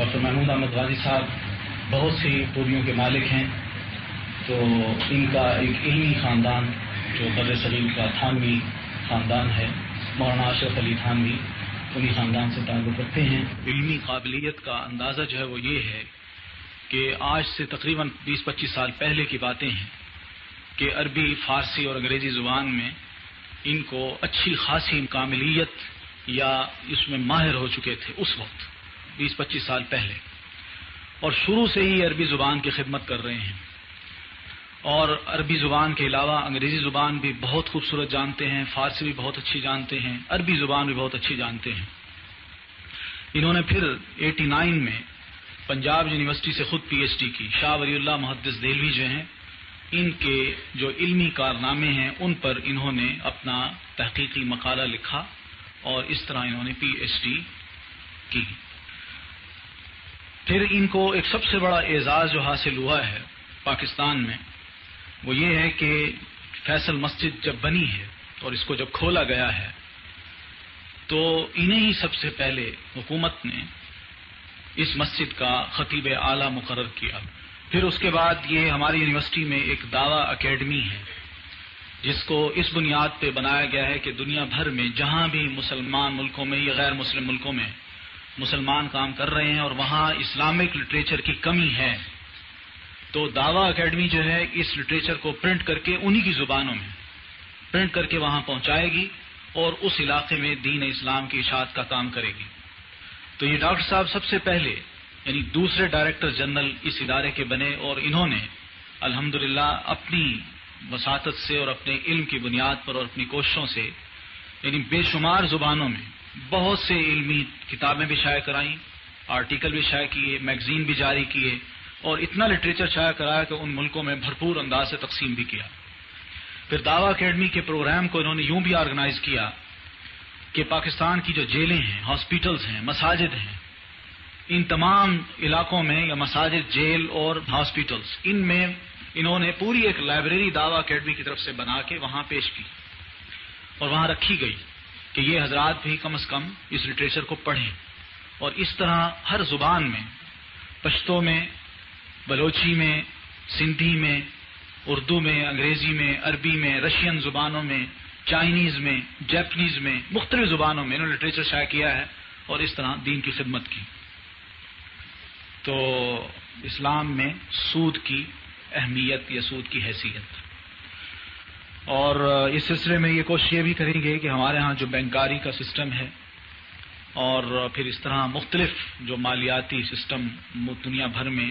Doctor Mahmood Ahmad غازی صاحب بہت سی خوبیوں کے مالک ہیں، تو ان کا ایک علمی خاندان جو بر صغیر کا تھانوی خاندان ہے، مولانا اشرف علی تھانوی انہی خاندان سے تعلق رکھتے ہیں۔ علمی قابلیت کا اندازہ جو ہے وہ یہ ہے کہ آج سے تقریباً 20-25 سال پہلے کی باتیں ہیں کہ عربی، فارسی اور انگریزی زبان میں ان کو اچھی خاصی کاملیت یا اس میں ماہر ہو چکے تھے اس وقت 20-25 سال پہلے، اور شروع سے ہی عربی زبان کی خدمت کر رہے ہیں، اور عربی زبان کے علاوہ انگریزی زبان بھی بہت خوبصورت جانتے ہیں، فارسی بھی بہت اچھی جانتے ہیں، عربی زبان بھی بہت اچھی جانتے ہیں۔ انہوں نے پھر 89 میں پنجاب یونیورسٹی سے خود پی ایچ ڈی کی۔ شاہ ولی اللہ محدث دہلوی جو ہیں، ان کے جو علمی کارنامے ہیں ان پر انہوں نے اپنا تحقیقی مقالہ لکھا اور اس طرح انہوں نے پی ایچ ڈی کی۔ پھر ان کو ایک سب سے بڑا اعزاز جو حاصل ہوا ہے پاکستان میں وہ یہ ہے کہ فیصل مسجد جب بنی ہے اور اس کو جب کھولا گیا ہے تو انہیں ہی سب سے پہلے حکومت نے اس مسجد کا خطیب اعلیٰ مقرر کیا۔ پھر اس کے بعد یہ ہماری یونیورسٹی میں ایک دعویٰ اکیڈمی ہے جس کو اس بنیاد پہ بنایا گیا ہے کہ دنیا بھر میں جہاں بھی مسلمان ملکوں میں یا غیر مسلم ملکوں میں مسلمان کام کر رہے ہیں اور وہاں اسلامک لٹریچر کی کمی ہے تو دعویٰ اکیڈمی جو ہے اس لٹریچر کو پرنٹ کر کے انہی کی زبانوں میں پرنٹ کر کے وہاں پہنچائے گی اور اس علاقے میں دین اسلام کی اشاعت کا کام کرے گی۔ تو یہ ڈاکٹر صاحب سب سے پہلے یعنی دوسرے ڈائریکٹر جنرل اس ادارے کے بنے، اور انہوں نے الحمدللہ اپنی وساطت سے اور اپنے علم کی بنیاد پر اور اپنی کوششوں سے یعنی بے شمار زبانوں میں بہت سے علمی کتابیں بھی شائع کرائیں، آرٹیکل بھی شائع کیے، میگزین بھی جاری کیے، اور اتنا لٹریچر شائع کرایا کہ ان ملکوں میں بھرپور انداز سے تقسیم بھی کیا۔ پھر دعویٰ اکیڈمی کے پروگرام کو انہوں نے یوں بھی آرگنائز کیا کہ پاکستان کی جو جیلیں ہیں، ہاسپٹلز ہیں، مساجد ہیں، ان تمام علاقوں میں یا مساجد، جیل اور ہاسپٹلز، ان میں انہوں نے پوری ایک لائبریری دعویٰ اکیڈمی کی طرف سے بنا کے وہاں پیش کی اور وہاں رکھی گئی کہ یہ حضرات بھی کم از کم اس لٹریچر کو پڑھیں، اور اس طرح ہر زبان میں، پشتو میں، بلوچی میں، سندھی میں، اردو میں، انگریزی میں، عربی میں، رشین زبانوں میں، چائنیز میں، جاپنیز میں، مختلف زبانوں میں انہوں نے لٹریچر شائع کیا ہے اور اس طرح دین کی خدمت کی۔ تو اسلام میں سود کی اہمیت یا سود کی حیثیت، اور اس سلسلے میں یہ کوشش یہ بھی کریں گے کہ ہمارے ہاں جو بینکاری کا سسٹم ہے اور پھر اس طرح مختلف جو مالیاتی سسٹم دنیا بھر میں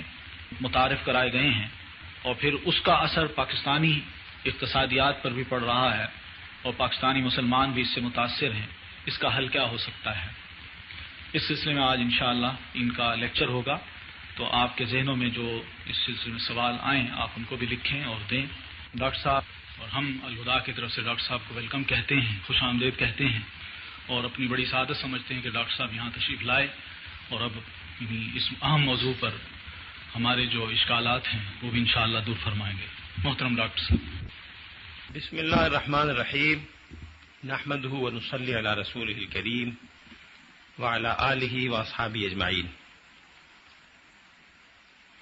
متعارف کرائے گئے ہیں اور پھر اس کا اثر پاکستانی اقتصادیات پر بھی پڑ رہا ہے اور پاکستانی مسلمان بھی اس سے متاثر ہیں، اس کا حل کیا ہو سکتا ہے، اس سلسلے میں آج انشاءاللہ ان کا لیکچر ہوگا۔ تو آپ کے ذہنوں میں جو اس سلسلے میں سوال آئیں آپ ان کو بھی لکھیں اور دیں۔ ڈاکٹر صاحب اور ہم الہدا کی طرف سے ڈاکٹر صاحب کو ویلکم کہتے ہیں، خوش آمدید کہتے ہیں، اور اپنی بڑی سعادت سمجھتے ہیں کہ ڈاکٹر صاحب یہاں تشریف لائے اور اب اس اہم موضوع پر ہمارے جو اشکالات ہیں وہ بھی انشاءاللہ دور فرمائیں گے۔ محترم ڈاکٹر صاحب۔ بسم اللہ الرحمن الرحیم، نحمدہ ونصلی علی رسولہ الکریم وعلی آلہ واصحابہ اجمعین۔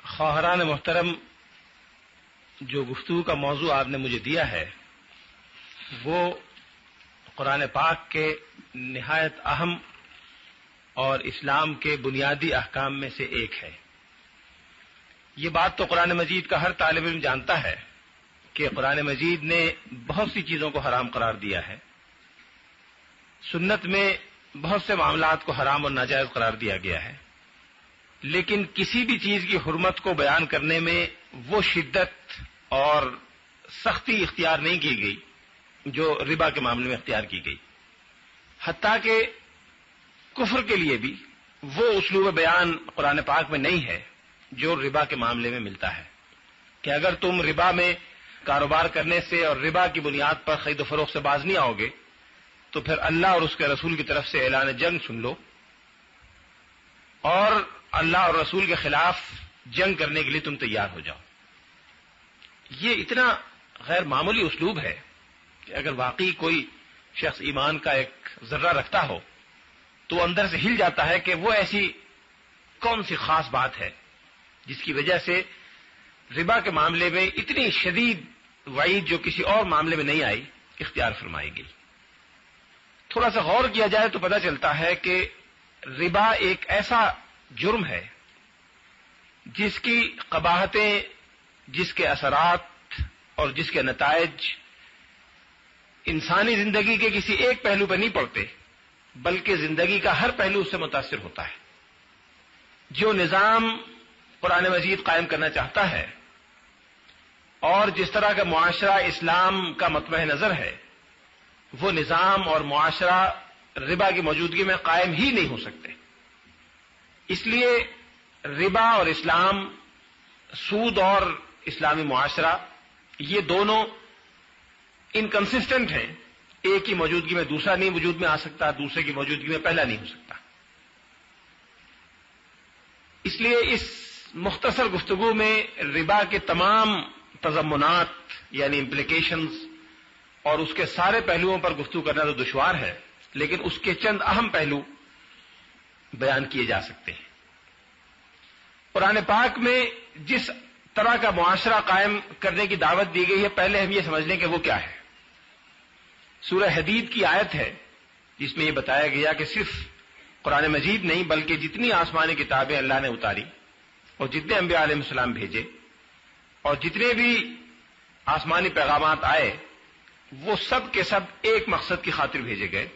خواہران محترم، جو گفتگو کا موضوع آپ نے مجھے دیا ہے وہ قرآن پاک کے نہایت اہم اور اسلام کے بنیادی احکام میں سے ایک ہے۔ یہ بات تو قرآن مجید کا ہر طالب علم جانتا ہے کہ قرآن مجید نے بہت سی چیزوں کو حرام قرار دیا ہے، سنت میں بہت سے معاملات کو حرام اور ناجائز قرار دیا گیا ہے، لیکن کسی بھی چیز کی حرمت کو بیان کرنے میں وہ شدت اور سختی اختیار نہیں کی گئی جو ربا کے معاملے میں اختیار کی گئی۔ حتیٰ کہ کفر کے لیے بھی وہ اسلوب بیان قرآن پاک میں نہیں ہے جو ربا کے معاملے میں ملتا ہے، کہ اگر تم ربا میں کاروبار کرنے سے اور ربا کی بنیاد پر خرید و فروخت سے باز نہیں آؤ گے تو پھر اللہ اور اس کے رسول کی طرف سے اعلان جنگ سن لو اور اللہ اور رسول کے خلاف جنگ کرنے کے لیے تم تیار ہو جاؤ۔ یہ اتنا غیر معمولی اسلوب ہے کہ اگر واقعی کوئی شخص ایمان کا ایک ذرہ رکھتا ہو تو اندر سے ہل جاتا ہے کہ وہ ایسی کون سی خاص بات ہے جس کی وجہ سے ربا کے معاملے میں اتنی شدید وعید جو کسی اور معاملے میں نہیں آئی اختیار فرمائی گئی. تھوڑا سا غور کیا جائے تو پتہ چلتا ہے کہ ربا ایک ایسا جرم ہے جس کی قباحتیں، جس کے اثرات اور جس کے نتائج انسانی زندگی کے کسی ایک پہلو پر نہیں پڑتے، بلکہ زندگی کا ہر پہلو اس سے متاثر ہوتا ہے. جو نظام قرآن مجید قائم کرنا چاہتا ہے اور جس طرح کا معاشرہ اسلام کا مطمع نظر ہے، وہ نظام اور معاشرہ ربا کی موجودگی میں قائم ہی نہیں ہو سکتے. اس لیے ربا اور اسلام، سود اور اسلامی معاشرہ، یہ دونوں انکنسسٹنٹ ہیں. ایک کی موجودگی میں دوسرا نہیں وجود میں آ سکتا، دوسرے کی موجودگی میں پہلا نہیں ہو سکتا. اس لیے اس مختصر گفتگو میں ربا کے تمام تضمنات یعنی امپلیکیشنز اور اس کے سارے پہلوؤں پر گفتگو کرنا تو دشوار ہے، لیکن اس کے چند اہم پہلو بیان کیے جا سکتے ہیں. قرآن پاک میں جس طرح کا معاشرہ قائم کرنے کی دعوت دی گئی ہے، پہلے ہم یہ سمجھ لیں کہ وہ کیا ہے. سورہ حدید کی آیت ہے جس میں یہ بتایا گیا کہ صرف قرآن مجید نہیں بلکہ جتنی آسمانی کتابیں اللہ نے اتاری اور جتنے انبیاء علیہ السلام بھیجے اور جتنے بھی آسمانی پیغامات آئے، وہ سب کے سب ایک مقصد کی خاطر بھیجے گئے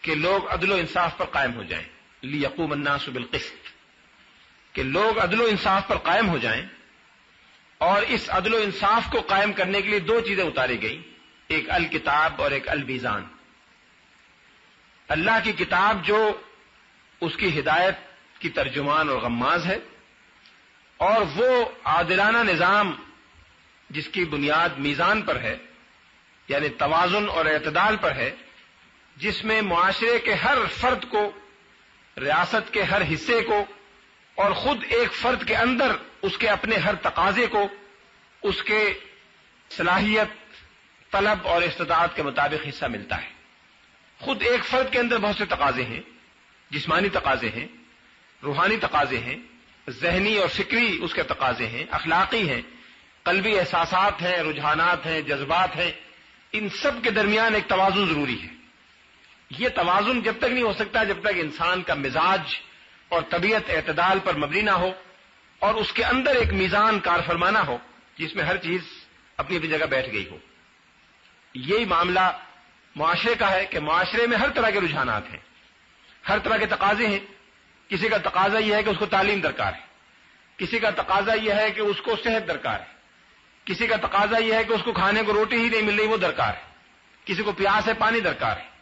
کہ لوگ عدل و انصاف پر قائم ہو جائیں. لیقوم الناس بالقسط، کہ لوگ عدل و انصاف پر قائم ہو جائیں. اور اس عدل و انصاف کو قائم کرنے کے لیے دو چیزیں اتاری گئیں، ایک الکتاب اور ایک المیزان. اللہ کی کتاب جو اس کی ہدایت کی ترجمان اور غماز ہے، اور وہ عادلانہ نظام جس کی بنیاد میزان پر ہے یعنی توازن اور اعتدال پر ہے، جس میں معاشرے کے ہر فرد کو، ریاست کے ہر حصے کو اور خود ایک فرد کے اندر اس کے اپنے ہر تقاضے کو اس کے صلاحیت، طلب اور استطاعت کے مطابق حصہ ملتا ہے. خود ایک فرد کے اندر بہت سے تقاضے ہیں، جسمانی تقاضے ہیں، روحانی تقاضے ہیں، ذہنی اور فکری اس کے تقاضے ہیں، اخلاقی ہیں، قلبی احساسات ہیں، رجحانات ہیں، جذبات ہیں. ان سب کے درمیان ایک توازن ضروری ہے. یہ توازن جب تک نہیں ہو سکتا جب تک انسان کا مزاج اور طبیعت اعتدال پر مبنی نہ ہو اور اس کے اندر ایک میزان کار فرمانا ہو جس میں ہر چیز اپنی اپنی جگہ بیٹھ گئی ہو. یہی معاملہ معاشرے کا ہے کہ معاشرے میں ہر طرح کے رجحانات ہیں، ہر طرح کے تقاضے ہیں. کسی کا تقاضا یہ ہے کہ اس کو تعلیم درکار ہے، کسی کا تقاضا یہ ہے کہ اس کو صحت درکار ہے، کسی کا تقاضا یہ ہے کہ اس کو کھانے کو روٹی ہی نہیں مل رہی وہ درکار ہے، کسی کو پیاس ہے پانی درکار ہے،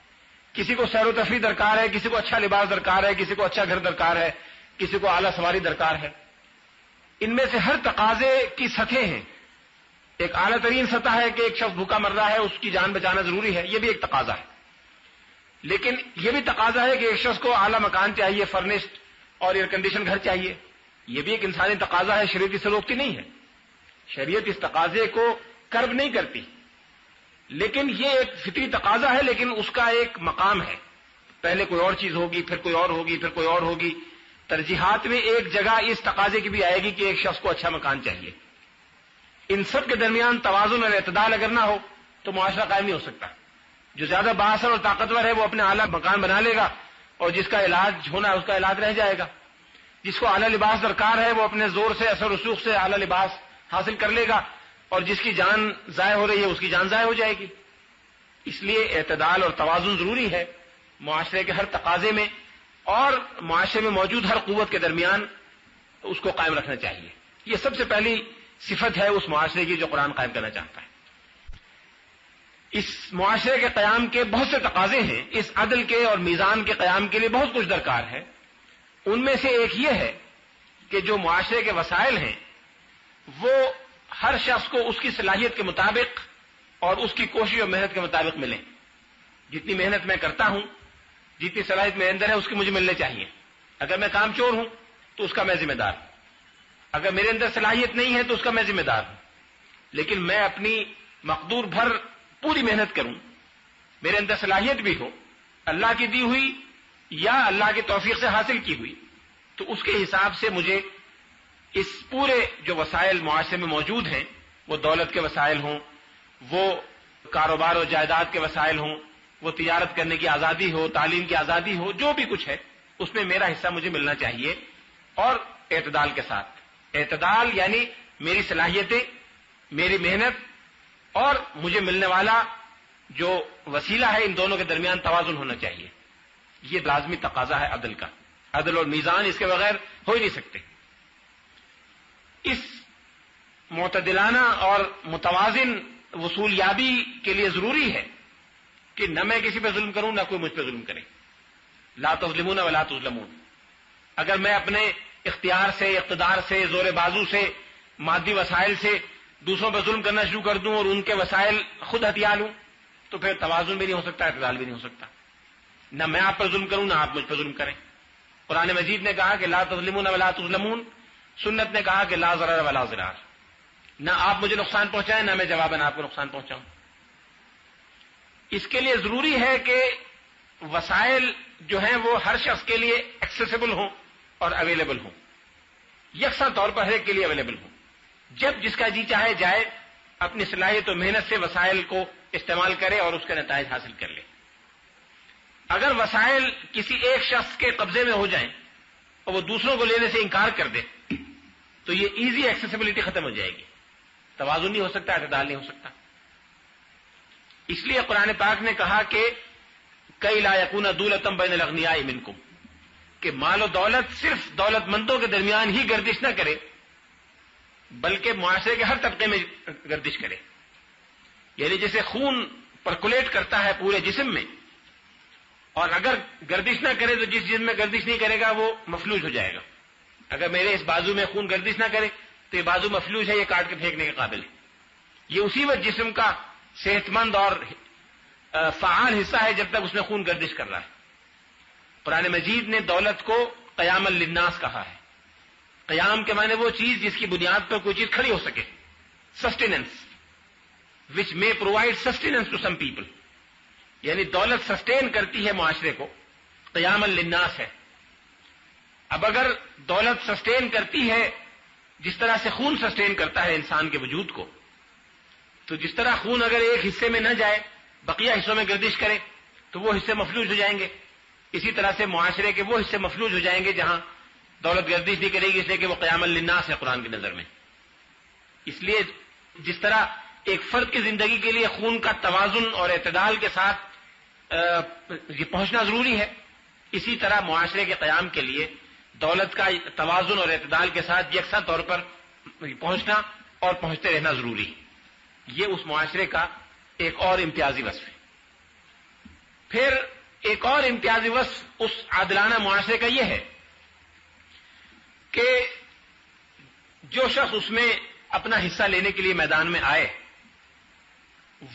کسی کو سیر و تفریح درکار ہے، کسی کو اچھا لباس درکار ہے، کسی کو اچھا گھر درکار ہے، کسی کو اعلیٰ سواری درکار ہے. ان میں سے ہر تقاضے کی سطحیں ہیں. ایک اعلیٰ ترین سطح ہے کہ ایک شخص بھوکا مر رہا ہے، اس کی جان بچانا ضروری ہے، یہ بھی ایک تقاضا ہے. لیکن یہ بھی تقاضا ہے کہ ایک شخص کو اعلیٰ مکان چاہیے، فرنشڈ اور ایئر کنڈیشن گھر چاہیے. یہ بھی ایک انسانی تقاضا ہے، شریعت اس سے روکتی نہیں ہے. شریعت اس تقاضے کو کرب نہیں کرتی، لیکن یہ ایک فطری تقاضا ہے، لیکن اس کا ایک مقام ہے. پہلے کوئی اور چیز ہوگی، پھر کوئی اور ہوگی، پھر کوئی اور ہوگی. ترجیحات میں ایک جگہ اس تقاضے کی بھی آئے گی کہ ایک شخص کو اچھا مکان چاہیے. ان سب کے درمیان توازن اور اعتدال اگر نہ ہو تو معاشرہ قائم نہیں ہو سکتا. جو زیادہ بااثر اور طاقتور ہے وہ اپنے اعلیٰ مکان بنا لے گا اور جس کا علاج ہونا ہے اس کا علاج رہ جائے گا. جس کو اعلیٰ لباس درکار ہے وہ اپنے زور سے، اثر رسوخ سے اعلیٰ لباس حاصل کر لے گا، اور جس کی جان ضائع ہو رہی ہے اس کی جان ضائع ہو جائے گی. اس لیے اعتدال اور توازن ضروری ہے معاشرے کے ہر تقاضے میں، اور معاشرے میں موجود ہر قوت کے درمیان اس کو قائم رکھنا چاہیے. یہ سب سے پہلی صفت ہے اس معاشرے کی جو قرآن قائم کرنا چاہتا ہے. اس معاشرے کے قیام کے بہت سے تقاضے ہیں. اس عدل کے اور میزان کے قیام کے لیے بہت کچھ درکار ہے. ان میں سے ایک یہ ہے کہ جو معاشرے کے وسائل ہیں وہ ہر شخص کو اس کی صلاحیت کے مطابق اور اس کی کوشش اور محنت کے مطابق ملیں. جتنی محنت میں کرتا ہوں، جتنی صلاحیت میرے اندر ہے اس کی مجھے ملنے چاہیے. اگر میں کام چور ہوں تو اس کا میں ذمہ دار ہوں، اگر میرے اندر صلاحیت نہیں ہے تو اس کا میں ذمہ دار ہوں. لیکن میں اپنی مقدور بھر پوری محنت کروں، میرے اندر صلاحیت بھی ہو، اللہ کی دی ہوئی یا اللہ کی توفیق سے حاصل کی ہوئی، تو اس کے حساب سے مجھے اس پورے جو وسائل معاشرے میں موجود ہیں، وہ دولت کے وسائل ہوں، وہ کاروبار و جائیداد کے وسائل ہوں، وہ تجارت کرنے کی آزادی ہو، تعلیم کی آزادی ہو، جو بھی کچھ ہے اس میں میرا حصہ مجھے ملنا چاہیے، اور اعتدال کے ساتھ۔ اعتدال یعنی میری صلاحیتیں، میری محنت اور مجھے ملنے والا جو وسیلہ ہے، ان دونوں کے درمیان توازن ہونا چاہیے۔ یہ لازمی تقاضا ہے عدل کا۔ عدل اور میزان اس کے بغیر ہو ہی نہیں سکتے۔ اس معتدلانہ اور متوازن وصولیابی کے لیے ضروری ہے کہ نہ میں کسی پہ ظلم کروں، نہ کوئی مجھ پہ ظلم کرے۔ لا تظلمون ولا تظلمون۔ اگر میں اپنے اختیار سے، اقتدار سے، زور بازو سے، مادی وسائل سے دوسروں پہ ظلم کرنا شروع کر دوں اور ان کے وسائل خود ہتھیا لوں، تو پھر توازن بھی نہیں ہو سکتا، اعتدال بھی نہیں ہو سکتا۔ نہ میں آپ پر ظلم کروں، نہ آپ مجھ پہ ظلم کریں۔ قرآن مجید نے کہا کہ لا تظلمون ولا تظلمون، سنت نے کہا کہ لا ضرر ولا ضرار، نہ آپ مجھے نقصان پہنچائیں، نہ میں جواباً آپ کو نقصان پہنچاؤں۔ اس کے لیے ضروری ہے کہ وسائل جو ہیں وہ ہر شخص کے لیے ایکسیسیبل ہوں اور اویلیبل ہوں، یکساں طور پر ہر ایک کے لیے اویلیبل ہوں۔ جب جس کا جی چاہے جائے، اپنی صلاحیت و محنت سے وسائل کو استعمال کرے اور اس کے نتائج حاصل کر لے۔ اگر وسائل کسی ایک شخص کے قبضے میں ہو جائیں اور وہ دوسروں کو لینے سے انکار کر دے، تو یہ ایزی ایکسیسیبلٹی ختم ہو جائے گی، توازن نہیں ہو سکتا، اعتدال نہیں ہو سکتا۔ اس لیے قرآن پاک نے کہا کہ کئی لا یکون دولۃ بین الاغنیاء منکم، کہ مال و دولت صرف دولت مندوں کے درمیان ہی گردش نہ کرے، بلکہ معاشرے کے ہر طبقے میں گردش کرے۔ یعنی جیسے خون پرکولیٹ کرتا ہے پورے جسم میں، اور اگر گردش نہ کرے تو جس جسم میں گردش نہیں کرے گا وہ مفلوج ہو جائے گا۔ اگر میرے اس بازو میں خون گردش نہ کرے تو یہ بازو مفلوج ہے، یہ کاٹ کے پھینکنے کے قابل ہے۔ یہ اسی وقت جسم کا صحت مند اور فعال حصہ ہے جب تک اس میں خون گردش کر رہا ہے۔ قرآن مجید نے دولت کو قیام للناس کہا ہے۔ قیام کے معنی وہ چیز جس کی بنیاد پر کوئی چیز کھڑی ہو سکے، سسٹیننس وچ میں provide sustenance to some people, یعنی دولت سسٹین کرتی ہے معاشرے کو، قیام للناس ہے۔ اب اگر دولت سسٹین کرتی ہے جس طرح سے خون سسٹین کرتا ہے انسان کے وجود کو، تو جس طرح خون اگر ایک حصے میں نہ جائے بقیہ حصوں میں گردش کرے تو وہ حصے مفلوج ہو جائیں گے۔ اسی طرح سے معاشرے کے وہ حصے مفلوج ہو جائیں گے جہاں دولت گردش نہیں کرے گی، اس لیے کہ وہ قیام للناس ہے قرآن کی نظر میں۔ اس لیے جس طرح ایک فرد کی زندگی کے لیے خون کا توازن اور اعتدال کے ساتھ یہ پہنچنا ضروری ہے، اسی طرح معاشرے کے قیام کے لیے دولت کا توازن اور اعتدال کے ساتھ یکساں طور پر پہنچنا اور پہنچتے رہنا ضروری ہے۔ یہ اس معاشرے کا ایک اور امتیازی وصف ہے۔ پھر ایک اور امتیازی وصف اس عادلانہ معاشرے کا یہ ہے کہ جو شخص اس میں اپنا حصہ لینے کے لیے میدان میں آئے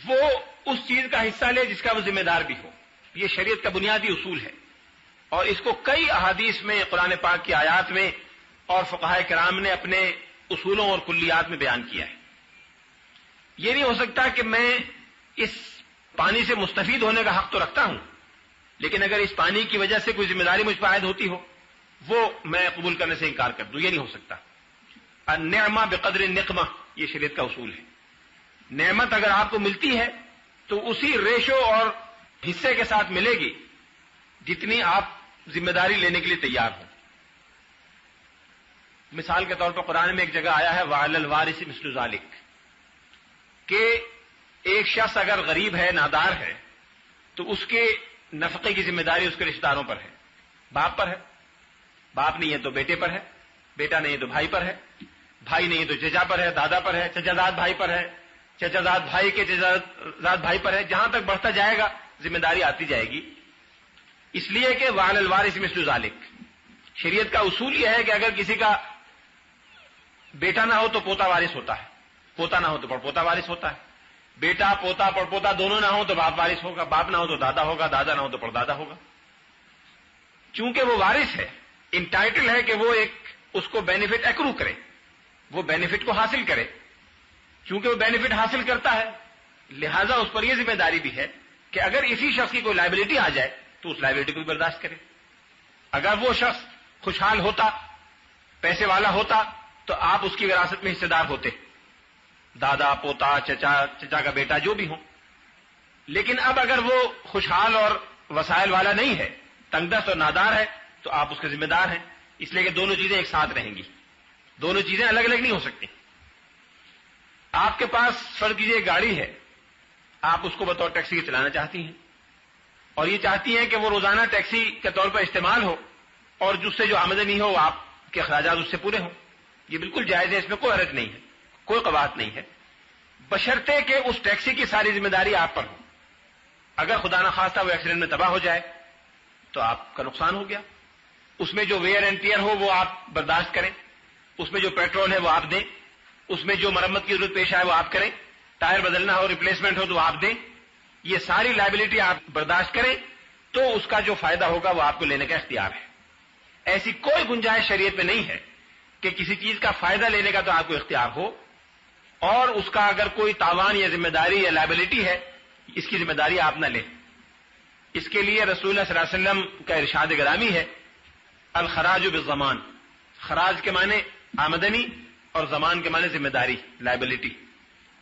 وہ اس چیز کا حصہ لے جس کا وہ ذمہ دار بھی ہو۔ یہ شریعت کا بنیادی اصول ہے، اور اس کو کئی احادیث میں، قرآن پاک کی آیات میں اور فقہائے کرام نے اپنے اصولوں اور کلیات میں بیان کیا ہے۔ یہ نہیں ہو سکتا کہ میں اس پانی سے مستفید ہونے کا حق تو رکھتا ہوں، لیکن اگر اس پانی کی وجہ سے کوئی ذمہ داری مجھ پر عائد ہوتی ہو وہ میں قبول کرنے سے انکار کر دوں، یہ نہیں ہو سکتا۔ النعمہ بقدر النقمہ، یہ شریعت کا اصول ہے۔ نعمت اگر آپ کو ملتی ہے تو اسی ریشو اور حصے کے ساتھ ملے گی جتنی آپ ذمہ داری لینے کے لیے تیار ہوں۔ مثال کے طور پر قرآن میں ایک جگہ آیا ہے وَعَلَى الْوَارِثِ مِثْلُ ذَلِكَ، کہ ایک شخص اگر غریب ہے، نادار ہے، تو اس کے نفقے کی ذمہ داری اس کے رشتہ داروں پر ہے، باپ پر ہے، باپ نہیں ہے تو بیٹے پر ہے، بیٹا نہیں ہے تو بھائی پر ہے، بھائی نہیں ہے تو چچا پر ہے، دادا پر ہے، چچا زاد بھائی پر ہے، چچا زاد بھائی کے چچا زاد بھائی پر ہے، جہاں تک بڑھتا جائے گا ذمہ داری آتی جائے گی۔ اس لیے کہ وَعَلَى الْوَارِثِ مِثْلُ ذَلِكَ، شریعت کا اصول یہ ہے کہ اگر کسی کا بیٹا نہ ہو تو پوتا وارث ہوتا ہے، پوتا نہ ہو تو پڑپوتا وارث ہوتا ہے، بیٹا پوتا پڑپوتا دونوں نہ ہو تو باپ وارث ہوگا، باپ نہ ہو تو دادا ہوگا، دادا نہ ہو تو پردادا ہوگا۔ چونکہ وہ وارث ہے، انٹائٹل ہے کہ وہ ایک اس کو بینیفٹ ایکرو کرے، وہ بینیفٹ کو حاصل کرے۔ چونکہ وہ بینیفٹ حاصل کرتا ہے لہذا اس پر یہ ذمہ داری بھی ہے کہ اگر اسی شخص کی کوئی لائبلٹی آ جائے تو اس لائبلٹی کو بھی برداشت کرے۔ اگر وہ شخص خوشحال ہوتا، پیسے والا ہوتا تو آپ اس کی وراثت میں حصے دار ہوتے، دادا، پوتا، چچا، چچا کا بیٹا، جو بھی ہوں. لیکن اب اگر وہ خوشحال اور وسائل والا نہیں ہے، تنگ دست اور نادار ہے، تو آپ اس کے ذمہ دار ہیں، اس لیے کہ دونوں چیزیں ایک ساتھ رہیں گی، دونوں چیزیں الگ الگ نہیں ہو سکتی. آپ کے پاس فرض کیجیے گاڑی ہے، آپ اس کو بطور ٹیکسی کے چلانا چاہتی ہیں، اور یہ چاہتی ہیں کہ وہ روزانہ ٹیکسی کے طور پر استعمال ہو، اور جس سے جو آمدنی ہو وہ آپ کے اخراجات اس سے پورے ہوں. یہ بالکل جائز ہے، اس میں کوئی حرج نہیں ہے، کوئی قباحت نہیں ہے، بشرطے کہ اس ٹیکسی کی ساری ذمہ داری آپ پر ہو. اگر خدا نخواستہ وہ ایکسیڈنٹ میں تباہ ہو جائے تو آپ کا نقصان ہو گیا. اس میں جو ویئر اینڈ ٹیئر ہو وہ آپ برداشت کریں، اس میں جو پیٹرول ہے وہ آپ دیں، اس میں جو مرمت کی ضرورت پیش آئے وہ آپ کریں، ٹائر بدلنا ہو، ریپلیسمنٹ ہو تو آپ دیں. یہ ساری لائبلٹی آپ برداشت کریں تو اس کا جو فائدہ ہوگا وہ آپ کو لینے کا اختیار ہے. ایسی کوئی گنجائش شریعت میں نہیں ہے کہ کسی چیز کا فائدہ لینے کا تو آپ کو اختیار ہو، اور اس کا اگر کوئی تاوان یا ذمہ داری یا لائبلٹی ہے اس کی ذمہ داری آپ نہ لیں. اس کے لیے رسول اللہ صلی اللہ علیہ وسلم کا ارشاد گرامی ہے، الخراج بالضمان. خراج کے معنی آمدنی اور زمان کے معنی ذمہ داری، لائبلٹی.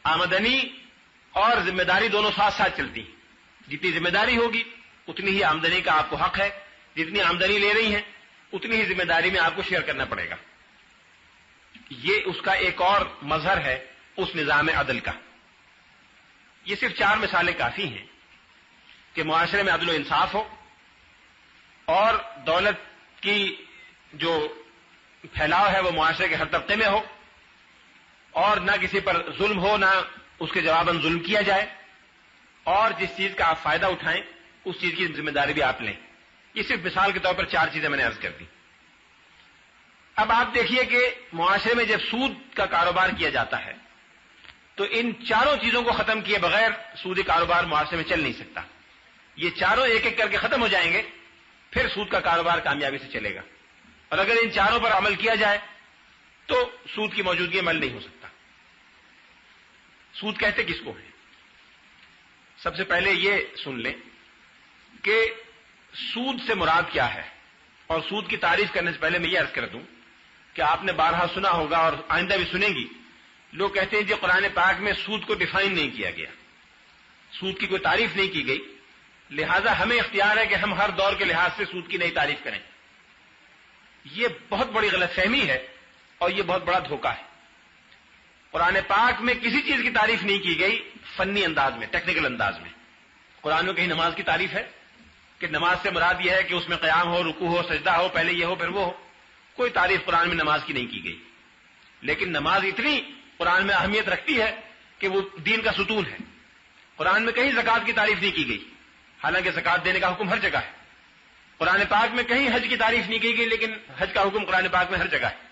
آمدنی اور ذمہ داری دونوں ساتھ ساتھ چلتی ہیں. جتنی ذمہ داری ہوگی اتنی ہی آمدنی کا آپ کو حق ہے، جتنی آمدنی لے رہی ہیں اتنی ہی ذمہ داری میں آپ کو شیئر کرنا پڑے گا. یہ اس کا ایک اور مظہر ہے اس نظام عدل کا. یہ صرف 4 مثالیں کافی ہیں کہ معاشرے میں عدل و انصاف ہو، اور دولت کی جو پھیلاؤ ہے وہ معاشرے کے ہر طبقے میں ہو، اور نہ کسی پر ظلم ہو، نہ اس کے جواباً ظلم کیا جائے، اور جس چیز کا آپ فائدہ اٹھائیں اس چیز کی ذمہ داری بھی آپ لیں. یہ صرف مثال کے طور پر 4 چیزیں میں نے عرض کر دی. اب آپ دیکھیے کہ معاشرے میں جب سود کا کاروبار کیا جاتا ہے تو ان 4 چیزوں کو ختم کیے بغیر سودی کاروبار معاشرے میں چل نہیں سکتا. یہ 4 ایک ایک کر کے ختم ہو جائیں گے پھر سود کا کاروبار کامیابی سے چلے گا. اور اگر ان 4 پر عمل کیا جائے تو سود کی موجودگی عمل نہیں ہو سکتا. سود کہتے کس کو ہے؟ سب سے پہلے یہ سن لیں کہ سود سے مراد کیا ہے. اور سود کی تعریف کرنے سے پہلے میں یہ عرض کر دوں کہ آپ نے بارہا سنا ہوگا اور آئندہ بھی سنیں گی، لوگ کہتے ہیں کہ قرآن پاک میں سود کو ڈیفائن نہیں کیا گیا، سود کی کوئی تعریف نہیں کی گئی، لہذا ہمیں اختیار ہے کہ ہم ہر دور کے لحاظ سے سود کی نئی تعریف کریں. یہ بہت بڑی غلط فہمی ہے اور یہ بہت بڑا دھوکہ ہے. قرآن پاک میں کسی چیز کی تعریف نہیں کی گئی فنی انداز میں، ٹیکنیکل انداز میں. قرآن میں کہیں نماز کی تعریف ہے کہ نماز سے مراد یہ ہے کہ اس میں قیام ہو، رکوع ہو، سجدہ ہو، پہلے یہ ہو پھر وہ ہو. کوئی تعریف قرآن میں نماز کی نہیں کی گئی. لیکن نماز اتنی قرآن میں اہمیت رکھتی ہے کہ وہ دین کا ستون ہے. قرآن میں کہیں زکوٰۃ کی تعریف نہیں کی گئی، حالانکہ زکوٰۃ دینے کا حکم ہر جگہ ہے. قرآن پاک میں کہیں حج کی تعریف نہیں کی گئی، لیکن حج کا حکم قرآن پاک میں ہر جگہ ہے.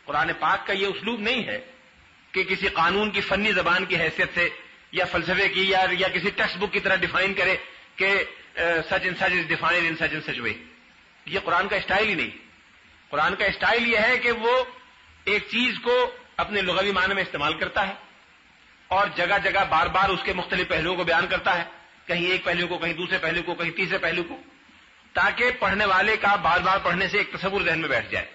قرآن پاک کا یہ اسلوب نہیں ہے کہ کسی قانون کی فنی زبان کی حیثیت سے یا فلسفے کی یا کسی ٹیکسٹ بک کی طرح ڈیفائن کرے کہ سچ ان سچ از ڈیفائنڈ ان سچ ان سچ وے. یہ قرآن کا اسٹائل ہی نہیں. قرآن کا اسٹائل یہ ہے کہ وہ ایک چیز کو اپنے لغوی معنی میں استعمال کرتا ہے اور جگہ جگہ بار بار اس کے مختلف پہلوؤں کو بیان کرتا ہے، کہیں ایک پہلو کو، کہیں دوسرے پہلو کو، کہیں تیسرے پہلو کو، تاکہ پڑھنے والے کا بار بار پڑھنے سے ایک تصور ذہن میں بیٹھ جائے،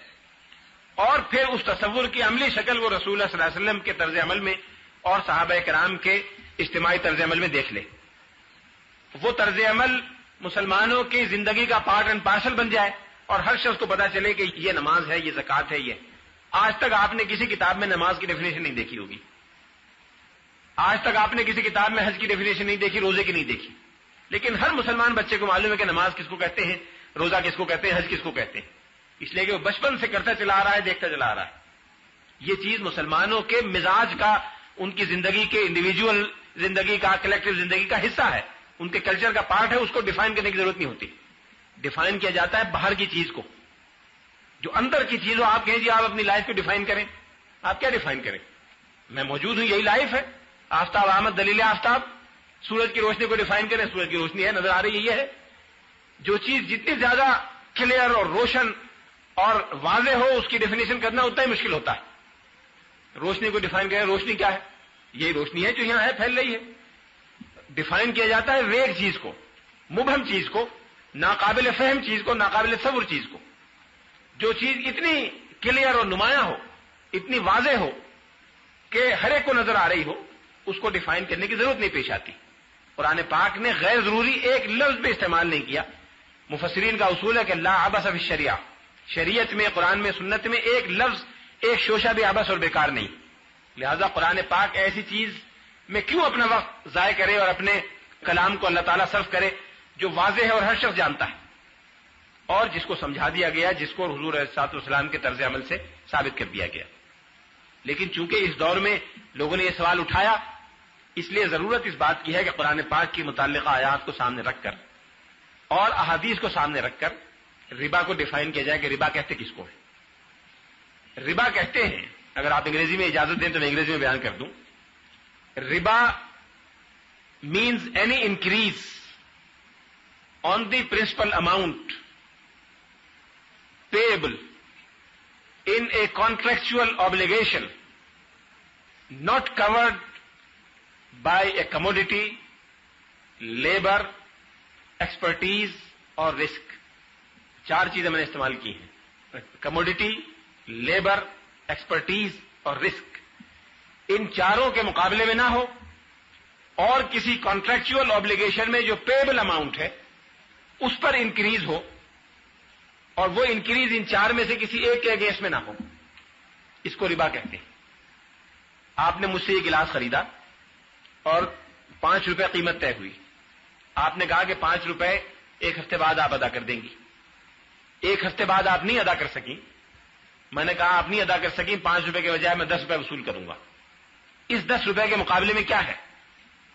اور پھر اس تصور کی عملی شکل وہ رسول اللہ صلی اللہ علیہ وسلم کے طرز عمل میں اور صحابہ کرام کے اجتماعی طرز عمل میں دیکھ لے. وہ طرز عمل مسلمانوں کی زندگی کا پارٹ اینڈ پارسل بن جائے اور ہر شخص کو پتا چلے کہ یہ نماز ہے، یہ زکوٰۃ ہے. یہ آج تک آپ نے کسی کتاب میں نماز کی ڈیفینیشن نہیں دیکھی ہوگی، آج تک آپ نے کسی کتاب میں حج کی ڈیفینیشن نہیں دیکھی، روزے کی نہیں دیکھی. لیکن ہر مسلمان بچے کو معلوم ہے کہ نماز کس کو کہتے ہیں، روزہ کس کو کہتے ہیں، حج کس کو کہتے ہیں، اس لیے کہ وہ بچپن سے کرتا چلا آ رہا ہے، دیکھتا چلا آ رہا ہے. یہ چیز مسلمانوں کے مزاج کا، ان کی زندگی کے انڈیویجول زندگی کا، کلیکٹو زندگی کا حصہ ہے، ان کے کلچر کا پارٹ ہے. اس کو ڈیفائن کرنے کی ضرورت نہیں ہوتی. ڈیفائن کیا جاتا ہے باہر کی چیز کو، جو اندر کی چیز ہو. آپ کہیں جی آپ اپنی لائف کو ڈیفائن کریں، آپ کیا ڈیفائن کریں؟ میں موجود ہوں، یہی لائف ہے. آفتاب آمد دلیل آفتاب. سورج کی روشنی کو ڈیفائن کریں، سورج کی روشنی ہے، نظر آ رہی ہے، یہ ہے. جو چیز جتنی زیادہ کلیئر اور روشن اور واضح ہو اس کی ڈیفینیشن کرنا اتنا ہی مشکل ہوتا ہے. روشنی کو ڈیفائن کریں، روشنی کیا ہے؟ یہی روشنی ہے جو یہاں ہے، پھیل رہی ہے. ڈیفائن کیا جاتا ہے ویگ چیز کو، مبہم چیز کو، ناقابل فہم چیز کو، ناقابل تصور چیز کو. جو چیز اتنی کلیئر اور نمایاں ہو، اتنی واضح ہو کہ ہر ایک کو نظر آ رہی ہو، اس کو ڈیفائن کرنے کی ضرورت نہیں پیش آتی. قرآن پاک نے غیر ضروری ایک لفظ بھی استعمال نہیں کیا. مفسرین کا اصول ہے کہ لا عبث فی الشریعہ، شریعت میں، قرآن میں، سنت میں ایک لفظ، ایک شوشہ بھی عبث اور بیکار نہیں. لہذا قرآن پاک ایسی چیز میں کیوں اپنا وقت ضائع کرے اور اپنے کلام کو اللہ تعالیٰ صرف کرے جو واضح ہے اور ہر شخص جانتا ہے، اور جس کو سمجھا دیا گیا، جس کو حضور علیہ الصلوۃ والسلام کے طرز عمل سے ثابت کر دیا گیا. لیکن چونکہ اس دور میں لوگوں نے یہ سوال اٹھایا، اس لیے ضرورت اس بات کی ہے کہ قرآن پاک کی متعلقہ آیات کو سامنے رکھ کر اور احادیث کو سامنے رکھ کر ربا کو ڈیفائن کیا جائے کہ ربا کہتے کس کو ہے. ربا کہتے ہیں، اگر آپ انگریزی میں اجازت دیں تو میں انگریزی میں بیان کر دوں. ربا means any increase on the principal amount payable in a contractual obligation not covered by a commodity, labor, expertise اور risk. 4 چیزیں میں نے استعمال کی ہیں: کموڈیٹی، لیبر، ایکسپرٹیز اور رسک. ان چاروں کے مقابلے میں نہ ہو اور کسی کانٹریکچوئل آبلیگیشن میں جو پیبل اماؤنٹ ہے اس پر انکریز ہو، اور وہ انکریز ان 4 میں سے کسی ایک کے اگینسٹ میں نہ ہو. اس کو ربا کہتے ہیں. آپ نے مجھ سے یہ گلاس خریدا اور 5 روپے قیمت طے ہوئی. آپ نے کہا کہ 5 روپے 1 ہفتے بعد آپ ادا کر دیں گی. 1 ہفتے بعد آپ نہیں ادا کر سکیں. میں نے کہا آپ نہیں ادا کر سکیں، 5 روپے کے بجائے میں 10 روپے وصول کروں گا. اس 10 روپے کے مقابلے میں کیا ہے؟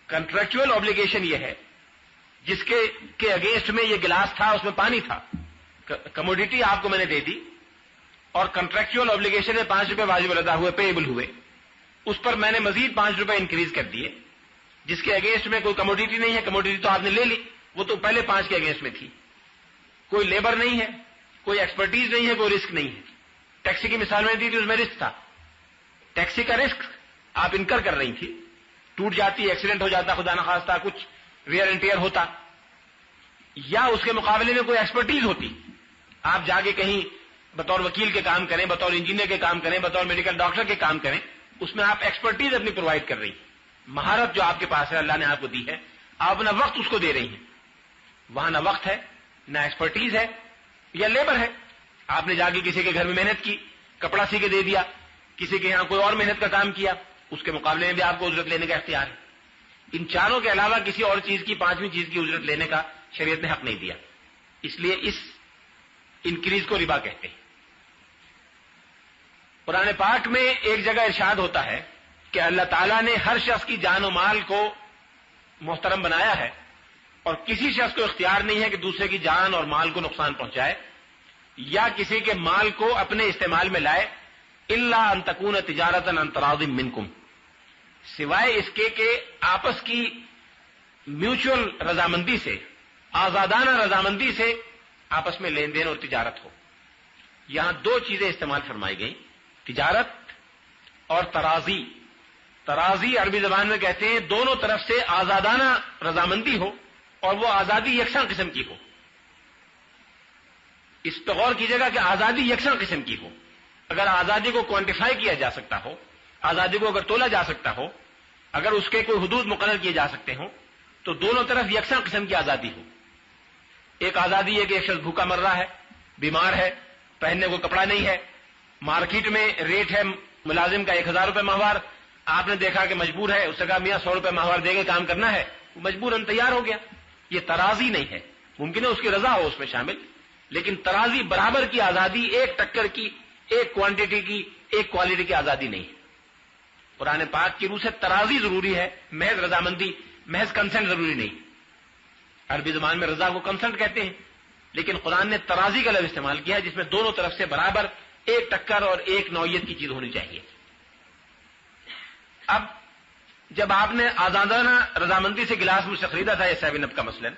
کنٹریکچوئل آبلیگیشن یہ ہے جس کے اگینسٹ میں یہ گلاس تھا، اس میں پانی تھا. کموڈیٹی آپ کو میں نے دے دی اور کنٹریکچوئل آبلیگیشن میں 5 روپے واجب الادا ہوئے، پیبل ہوئے. اس پر میں نے مزید 5 روپے انکریز کر دیے جس کے اگینسٹ میں کوئی کموڈیٹی نہیں ہے. کموڈیٹی تو آپ نے لے لی، وہ تو پہلے 5 کے اگینسٹ میں تھی. کوئی لیبر نہیں ہے، کوئی ایکسپرٹیز نہیں ہے، کوئی رسک نہیں ہے. ٹیکسی کی مثال میں دی تھی، اس میں رسک تھا. ٹیکسی کا رسک آپ انکر کر رہی تھی، ٹوٹ جاتی، ایکسیڈنٹ ہو جاتا، خدا نخواستہ کچھ ویئر اینڈ ٹیئر ہوتا. یا اس کے مقابلے میں کوئی ایکسپرٹیز ہوتی، آپ جا کے کہیں بطور وکیل کے کام کریں، بطور انجینئر کے کام کریں، بطور میڈیکل ڈاکٹر کے کام کریں، اس میں آپ ایکسپرٹیز اپنی پرووائڈ کر رہی ہیں. مہارت جو آپ کے پاس ہے، اللہ نے آپ کو دی ہے، آپ اپنا وقت اس کو دے رہی ہیں. وہاں نہ وقت ہے، نہ ایکسپرٹیز ہے، یا لیبر ہے. آپ نے جا کے کسی کے گھر میں محنت کی، کپڑا سی کے دے دیا، کسی کے یہاں کوئی اور محنت کا کام کیا، اس کے مقابلے میں بھی آپ کو اجرت لینے کا اختیار ہے. ان 4 کے علاوہ کسی اور چیز کی، 5ویں چیز کی اجرت لینے کا شریعت نے حق نہیں دیا. اس لیے اس انکریز کو ربا کہتے ہیں. قرآن پاک میں ایک جگہ ارشاد ہوتا ہے کہ اللہ تعالیٰ نے ہر شخص کی جان و مال کو محترم بنایا ہے اور کسی شخص کو اختیار نہیں ہے کہ دوسرے کی جان اور مال کو نقصان پہنچائے یا کسی کے مال کو اپنے استعمال میں لائے، الا ان تکون تجارتا عن تراض منکم، سوائے اس کے کہ آپس کی میوچل رضامندی سے، آزادانہ رضامندی سے آپس میں لین دین اور تجارت ہو. یہاں 2 چیزیں استعمال فرمائی گئیں، تجارت اور ترازی. ترازی عربی زبان میں کہتے ہیں دونوں طرف سے آزادانہ رضامندی ہو اور وہ آزادی یکساں قسم کی ہو. اس پہ غور کیجیے گا کہ آزادی یکساں قسم کی ہو. اگر آزادی کو کوانٹیفائی کیا جا سکتا ہو، آزادی کو اگر تولا جا سکتا ہو، اگر اس کے کوئی حدود مقرر کیے جا سکتے ہوں تو دونوں طرف یکساں قسم کی آزادی ہو. ایک آزادی ہے کہ ایک شخص بھوکا مر رہا ہے، بیمار ہے، پہننے کو کپڑا نہیں ہے، مارکیٹ میں ریٹ ہے ملازم کا 1000 روپے ماہوار، آپ نے دیکھا کہ مجبور ہے، اس نے کہا میاں 100 روپے ماہوار دے کے کام کرنا ہے، وہ مجبوراً تیار ہو گیا. یہ ترازی نہیں ہے. ممکن ہے اس کی رضا ہو اس میں شامل، لیکن ترازی برابر کی آزادی، ایک ٹکر کی، ایک کوانٹٹی کی، ایک کوالٹی کی آزادی نہیں ہے. قرآن پاک کی روح سے ترازی ضروری ہے، محض رضامندی، محض کنسنٹ ضروری نہیں. عربی زبان میں رضا کو کنسنٹ کہتے ہیں، لیکن قرآن نے ترازی کا لفظ استعمال کیا جس میں دونوں طرف سے برابر ایک ٹکر اور ایک نوعیت کی چیز ہونی چاہیے. اب جب آپ نے آزادانہ رضامندی سے گلاس مجھ سے خریدا تھا، یہ 7 اپ کا مثلاً،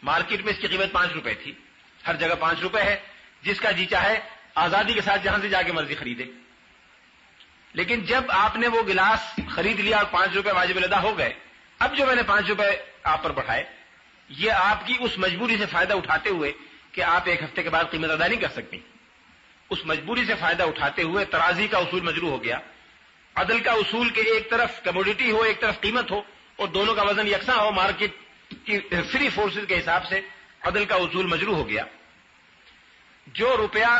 مارکیٹ میں اس کی قیمت 5 روپے تھی، ہر جگہ 5 روپے ہے، جس کا جی چاہے آزادی کے ساتھ جہاں سے جا کے مرضی خریدے. لیکن جب آپ نے وہ گلاس خرید لیا اور 5 روپے واجب الادا ہو گئے، اب جو میں نے 5 روپے آپ پر بڑھائے، یہ آپ کی اس مجبوری سے فائدہ اٹھاتے ہوئے کہ آپ 1 ہفتے کے بعد قیمت ادا نہیں کر سکتی. اس مجبوری سے فائدہ اٹھاتے ہوئے ترازی کا اصول مجروح ہو گیا. عدل کا اصول کہ ایک طرف کموڈیٹی ہو ایک طرف قیمت ہو اور دونوں کا وزن یکساں ہو مارکیٹ کی فری فورسز کے حساب سے عدل کا اصول مجروح ہو گیا. جو روپیہ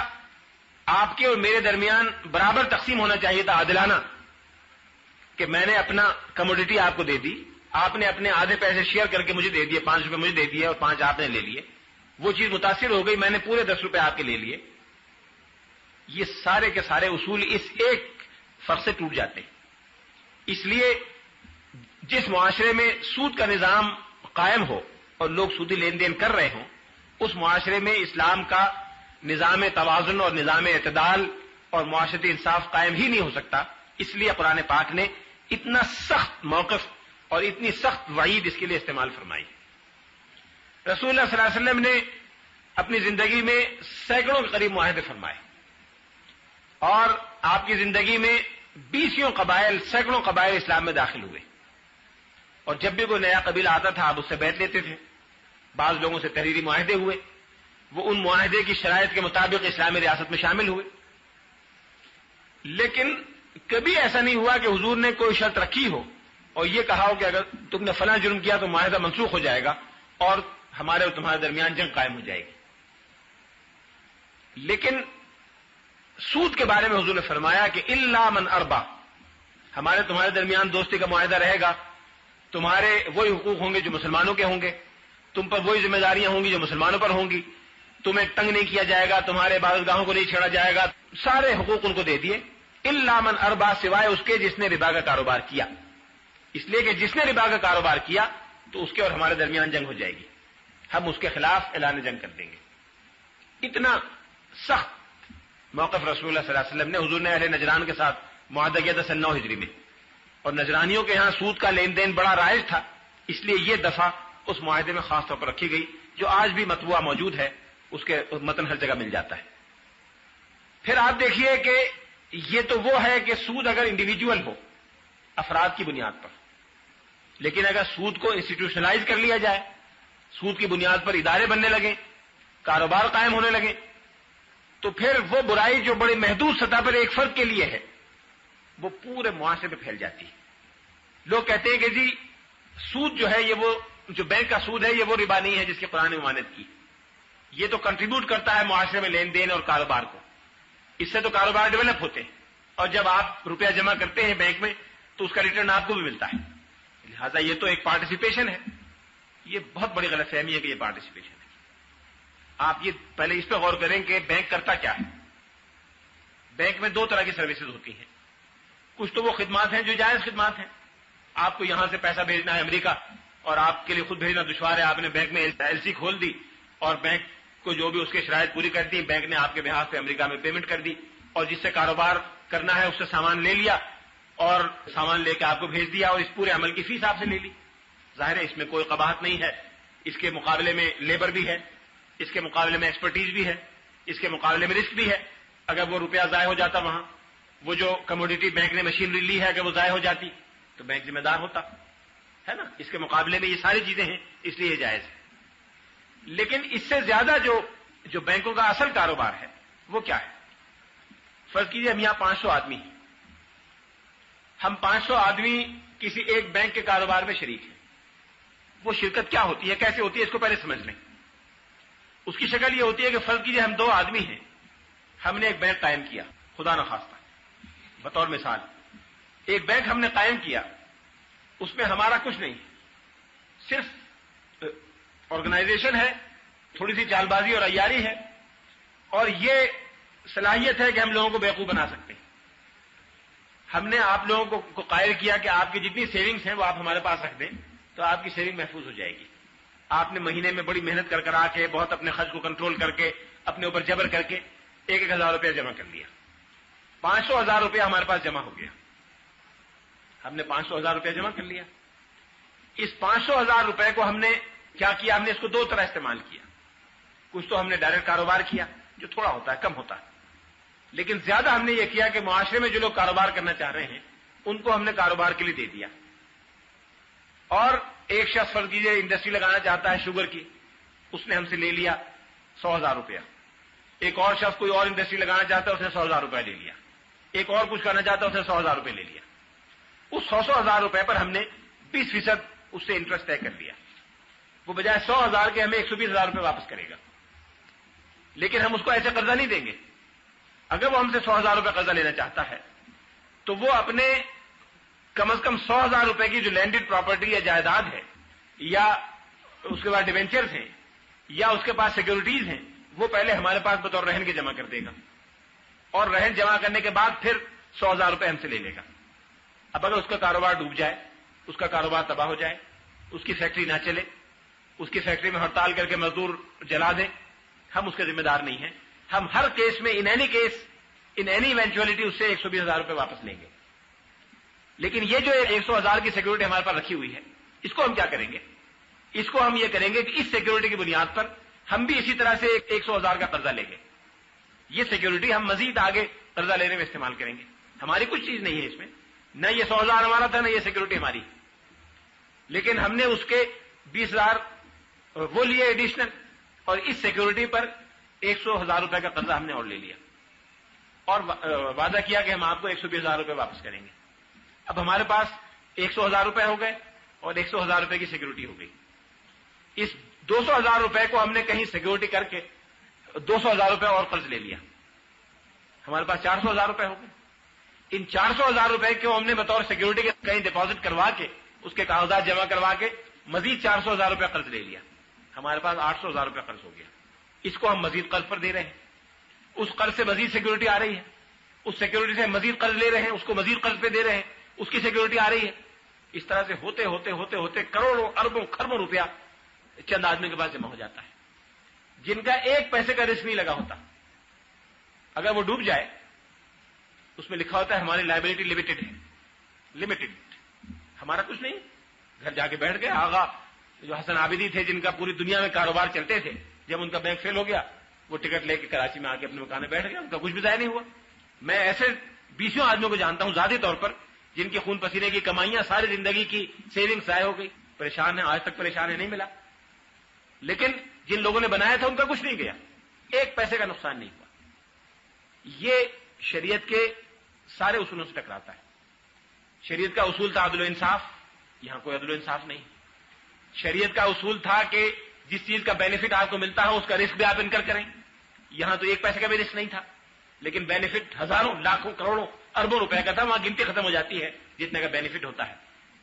آپ کے اور میرے درمیان برابر تقسیم ہونا چاہیے تھا عادلانہ کہ میں نے اپنا کموڈیٹی آپ کو دے دی, آپ نے اپنے آدھے پیسے شیئر کر کے مجھے دے دیے, 5 روپے مجھے دے دیے اور 5 آپ نے لے لیے, وہ چیز متاثر ہو گئی, میں نے پورے 10 روپے آپ کے لے لیے. یہ سارے کے سارے اصول اس ایک فرق سے ٹوٹ جاتے ہیں. اس لیے جس معاشرے میں سود کا نظام قائم ہو اور لوگ سودی لین دین کر رہے ہوں, اس معاشرے میں اسلام کا نظام توازن اور نظام اعتدال اور معاشرتی انصاف قائم ہی نہیں ہو سکتا. اس لیے قرآن پاک نے اتنا سخت موقف اور اتنی سخت وعید اس کے لیے استعمال فرمائی. رسول اللہ صلی اللہ علیہ وسلم نے اپنی زندگی میں سینکڑوں کے قریب معاہدے فرمائے اور آپ کی زندگی میں 20 قبائل سینکڑوں قبائل اسلام میں داخل ہوئے, اور جب بھی کوئی نیا قبیلہ آتا تھا آپ اس سے بیعت لیتے تھے. بعض لوگوں سے تحریری معاہدے ہوئے, وہ ان معاہدے کی شرائط کے مطابق اسلامی ریاست میں شامل ہوئے. لیکن کبھی ایسا نہیں ہوا کہ حضور نے کوئی شرط رکھی ہو اور یہ کہا ہو کہ اگر تم نے فلاں جرم کیا تو معاہدہ منسوخ ہو جائے گا اور ہمارے اور تمہارے درمیان جنگ قائم ہو جائے گی. لیکن سود کے بارے میں حضور نے فرمایا کہ الا من اربا, ہمارے تمہارے درمیان دوستی کا معاہدہ رہے گا, تمہارے وہی حقوق ہوں گے جو مسلمانوں کے ہوں گے, تم پر وہی ذمہ داریاں ہوں گی جو مسلمانوں پر ہوں گی, تمہیں تنگ نہیں کیا جائے گا, تمہارے عبادت گاہوں کو نہیں چھیڑا جائے گا, سارے حقوق ان کو دے دیے. الا من اربا, سوائے اس کے جس نے ربا کا کاروبار کیا. اس لیے کہ جس نے ربا کا کاروبار کیا تو اس کے اور ہمارے درمیان جنگ ہو جائے گی, ہم اس کے خلاف اعلان جنگ کر دیں گے. اتنا سخت موقف رسول اللہ صلی اللہ علیہ وسلم نے. حضور نے اہل نجران کے ساتھ معاہدہ کیا تھا سن 9 ہجری میں, اور نجرانیوں کے یہاں سود کا لین دین بڑا رائج تھا, اس لیے یہ دفعہ اس معاہدے میں خاص طور پر رکھی گئی جو آج بھی مطبوعہ موجود ہے, اس کے متن ہر جگہ مل جاتا ہے. پھر آپ دیکھیے کہ یہ تو وہ ہے کہ سود اگر انڈیویجول ہو افراد کی بنیاد پر, لیکن اگر سود کو انسٹیٹیوشنلائز کر لیا جائے, سود کی بنیاد پر ادارے بننے لگے, کاروبار قائم ہونے لگے, تو پھر وہ برائی جو بڑی محدود سطح پر ایک فرد کے لیے ہے وہ پورے معاشرے میں پھیل جاتی ہے. لوگ کہتے ہیں کہ جی سود جو ہے یہ وہ جو بینک کا سود ہے یہ وہ ربا نہیں ہے جس کی قرآن نے ممانعت کی, یہ تو کنٹریبیوٹ کرتا ہے معاشرے میں لین دین اور کاروبار کو, اس سے تو کاروبار ڈیولپ ہوتے ہیں, اور جب آپ روپیہ جمع کرتے ہیں بینک میں تو اس کا ریٹرن آپ کو بھی ملتا ہے, لہذا یہ تو ایک پارٹیسپیشن ہے. یہ بہت بڑی غلط فہمی ہے کہ یہ پارٹیسپیشن ہے. آپ یہ پہلے اس پہ غور کریں کہ بینک کرتا کیا ہے. بینک میں 2 طرح کی سروسز ہوتی ہیں. کچھ تو وہ خدمات ہیں جو جائز خدمات ہیں, آپ کو یہاں سے پیسہ بھیجنا ہے امریکہ اور آپ کے لیے خود بھیجنا دشوار ہے, آپ نے بینک میں LC کھول دی اور بینک کو جو بھی اس کے شرائط پوری کر دی, بینک نے آپ کے بہاف پہ امریکہ میں پیمنٹ کر دی, اور جس سے کاروبار کرنا ہے اس سے سامان لے لیا اور سامان لے کے آپ کو بھیج دیا اور اس پورے عمل کی فیس آپ سے لے لی. ظاہر ہے اس میں کوئی قباحت نہیں ہے, اس کے مقابلے میں لیبر بھی ہے, اس کے مقابلے میں ایکسپرٹیز بھی ہے, اس کے مقابلے میں رسک بھی ہے. اگر وہ روپیہ ضائع ہو جاتا وہاں, وہ جو کموڈیٹی بینک نے مشینری لی ہے اگر وہ ضائع ہو جاتی تو بینک ذمہ دار ہوتا ہے نا. اس کے مقابلے میں یہ ساری چیزیں ہیں, اس لیے یہ جائز ہے. لیکن اس سے زیادہ جو بینکوں کا اصل کاروبار ہے وہ کیا ہے؟ فرض کیجئے ہم یہاں 500 آدمی ہیں, ہم 500 آدمی کسی ایک بینک کے کاروبار میں شریک ہیں. وہ شرکت کیا ہوتی ہے, کیسے ہوتی ہے, اس کو پہلے سمجھ لیں. اس کی شکل یہ ہوتی ہے کہ فرض کیجئے ہم 2 آدمی ہیں, ہم نے ایک بینک قائم کیا, خدا نخواستہ بطور مثال ایک بینک ہم نے قائم کیا, اس میں ہمارا کچھ نہیں, صرف آرگنائزیشن ہے, تھوڑی سی چال بازی اور عیاری ہے, اور یہ صلاحیت ہے کہ ہم لوگوں کو بیوقوف بنا سکتے ہیں. ہم نے آپ لوگوں کو قائل کیا کہ آپ کی جتنی سیونگز ہیں وہ آپ ہمارے پاس رکھ دیں تو آپ کی سیونگ محفوظ ہو جائے گی. آپ نے مہینے میں بڑی محنت کر آ کے بہت اپنے خرچ کو کنٹرول کر کے اپنے اوپر جبر کر کے 1,000 روپیہ جمع کر لیا. 500,000 روپیہ ہمارے پاس جمع ہو گیا. ہم نے 500,000 روپیہ جمع کر لیا. اس 500,000 روپے کو ہم نے کیا کیا, ہم نے اس کو 2 طرح استعمال کیا. کچھ تو ہم نے ڈائریکٹ کاروبار کیا جو تھوڑا ہوتا ہے, کم ہوتا ہے, لیکن زیادہ ہم نے یہ کیا کہ معاشرے میں جو لوگ کاروبار کرنا چاہ رہے ہیں ان کو ہم نے کاروبار کے لیے دے دیا. اور ایک شخص فرض کیجیے انڈسٹری لگانا چاہتا ہے شوگر کی, اس نے ہم سے لے لیا 100,000 روپیہ. ایک اور شخص کوئی اور انڈسٹری لگانا چاہتا ہے، اس نے 100,000 روپے لے لیا، ایک اور کچھ کرنا چاہتا ہے، اس نے 100,000 روپے لے لیا. اس 100,000 روپے پر ہم نے 20% اس سے انٹرسٹ طے کر لیا. وہ بجائے 100,000 کے ہمیں 120,000 روپے واپس کرے گا. لیکن ہم اس کو ایسے قرضہ نہیں دیں گے. اگر وہ ہم سے 100,000 روپے قرضہ لینا چاہتا ہے تو وہ اپنے کم از کم 100,000 روپے کی جو لینڈڈ پراپرٹی یا جائیداد ہے، یا اس کے بعد ڈیبینچرز ہیں، یا اس کے پاس سیکورٹیز ہیں، وہ پہلے ہمارے پاس بطور رہن کے جمع کر دے گا، اور رہن جمع کرنے کے بعد پھر 100,000 روپے ہم سے لے لے گا. اب اگر اس کا کاروبار ڈوب جائے، اس کا کاروبار تباہ ہو جائے، اس کی فیکٹری نہ چلے، اس کی فیکٹری میں ہڑتال کر کے مزدور جلا دیں، ہم اس کے ذمہ دار نہیں ہیں. ہم ہر کیس میں ان اینی ایونچولیٹی اس سے 120,000 روپے واپس لیں گے. لیکن یہ جو 100,000 کی سیکورٹی ہمارے پاس رکھی ہوئی ہے، اس کو ہم کیا کریں گے؟ اس کو ہم یہ کریں گے کہ اس سیکورٹی کی بنیاد پر ہم بھی اسی طرح سے 100,000 کا قرضہ لیں گے. یہ سیکورٹی ہم مزید آگے قرضہ لینے میں استعمال کریں گے. ہماری کچھ چیز نہیں ہے اس میں، نہ یہ 100,000 ہمارا تھا، نہ یہ سیکورٹی ہماری. لیکن ہم نے اس کے 20,000 وہ لیے ایڈیشنل، اور اس سیکورٹی پر 100,000 روپے کا قرضہ ہم نے اور لے لیا، اور وعدہ کیا کہ ہم آپ کو 120,000 روپے واپس کریں گے. اب ہمارے پاس 100,000 روپے ہو گئے اور 100,000 روپے کی سیکورٹی ہو گئی. اس 200,000 روپے کو ہم نے کہیں سیکورٹی کر کے 200,000 روپے اور قرض لے لیا. ہمارے پاس 400,000 روپے ہو گئے. ان 400,000 روپے کو ہم نے بطور سیکورٹی کے کہیں ڈپازٹ کروا کے، اس کے کاغذات جمع کروا کے مزید 400,000 روپے قرض لے لیا. ہمارے پاس 800,000 روپے قرض ہو گیا. اس کو ہم مزید قرض پر دے رہے ہیں. اس قرض سے مزید سیکورٹی آ رہی ہے، اس سیکورٹی سے مزید قرض لے رہے ہیں، اس کو مزید قرض پہ دے رہے ہیں، اس کی سیکورٹی آ رہی ہے. اس طرح سے ہوتے ہوتے ہوتے ہوتے کروڑوں اربوں خربوں روپیہ چند آدمی کے پاس جمع ہو جاتا ہے، جن کا ایک پیسے کا رسک نہیں لگا ہوتا. اگر وہ ڈوب جائے، اس میں لکھا ہوتا ہے ہماری لائبلٹی لمیٹڈ ہے، لمیٹڈ، ہمارا کچھ نہیں. گھر جا کے بیٹھ گئے. آغا جو حسن عابدی تھے، جن کا پوری دنیا میں کاروبار چلتے تھے، جب ان کا بینک فیل ہو گیا، وہ ٹکٹ لے کے کراچی میں آ کے اپنے مکان میں بیٹھ گئے. ان کا کچھ بھی ضائع نہیں ہوا. میں ایسے 20 آدمیوں کو جانتا ہوں ذاتی طور پر، جن کی خون پسینے کی کمائیاں، ساری زندگی کی سیونگ ضائع ہو گئی. پریشان ہیں، آج تک پریشان ہے، نہیں ملا. لیکن جن لوگوں نے بنایا تھا ان کا کچھ نہیں گیا، ایک پیسے کا نقصان نہیں ہوا. یہ شریعت کے سارے اصولوں سے ٹکراتا ہے. شریعت کا اصول تھا عدل و انصاف، یہاں کوئی عدل و انصاف نہیں. شریعت کا اصول تھا کہ جس چیز کا بینیفٹ آپ کو ملتا ہو اس کا رسک بھی آپ انکر کریں. یہاں تو ایک پیسے کا بھی رسک نہیں تھا، لیکن بینیفٹ ہزاروں لاکھوں کروڑوں اربوں روپے کا تھا. وہاں گنتی ختم ہو جاتی ہے جتنے کا بینیفٹ ہوتا ہے.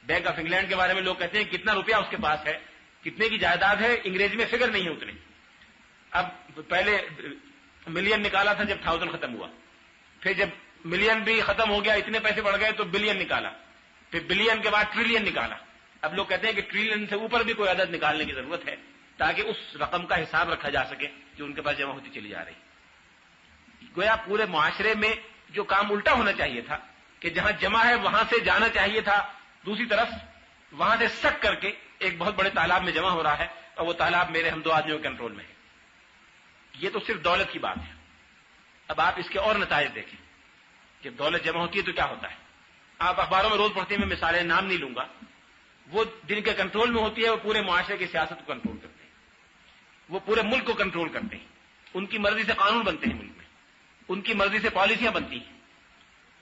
بینک آف انگلینڈ کے بارے میں لوگ کہتے ہیں کتنا روپیہ اس کے پاس ہے، کتنے کی جائیداد ہے، انگریزی میں فگر نہیں ہے اتنی. اب پہلے ملین نکالا تھا جب 1000 ختم ہوا، پھر جب ملین بھی ختم ہو گیا، اتنے پیسے بڑھ گئے تو بلین نکالا، پھر بلین کے بعد ٹریلین نکالا. اب لوگ کہتے ہیں کہ ٹریلین سے اوپر بھی کوئی عدد نکالنے کی ضرورت ہے تاکہ اس رقم کا حساب رکھا جا سکے جو ان کے پاس جمع ہوتی چلی جا رہی. گویا پورے معاشرے میں جو کام الٹا ہونا چاہیے تھا کہ جہاں جمع ہے وہاں سے جانا چاہیے تھا دوسری طرف، وہاں سے سک کر کے ایک بہت بڑے تالاب میں جمع ہو رہا ہے، اور وہ تالاب میرے ہم 2 آدمیوں کے کنٹرول میں ہے. یہ تو صرف دولت کی بات ہے. اب آپ اس کے اور نتائج دیکھیں. جب دولت جمع ہوتی ہے تو کیا ہوتا ہے؟ آپ اخباروں میں روز پڑھتے ہیں، میں مثالیں نام نہیں لوں گا. وہ جن کے کنٹرول میں ہوتی ہے وہ پورے معاشرے کی سیاست کو کنٹرول کرتے ہیں، وہ پورے ملک کو کنٹرول کرتے ہیں. ان کی مرضی سے قانون بنتے ہیں ملک میں، ان کی مرضی سے پالیسیاں بنتی ہیں،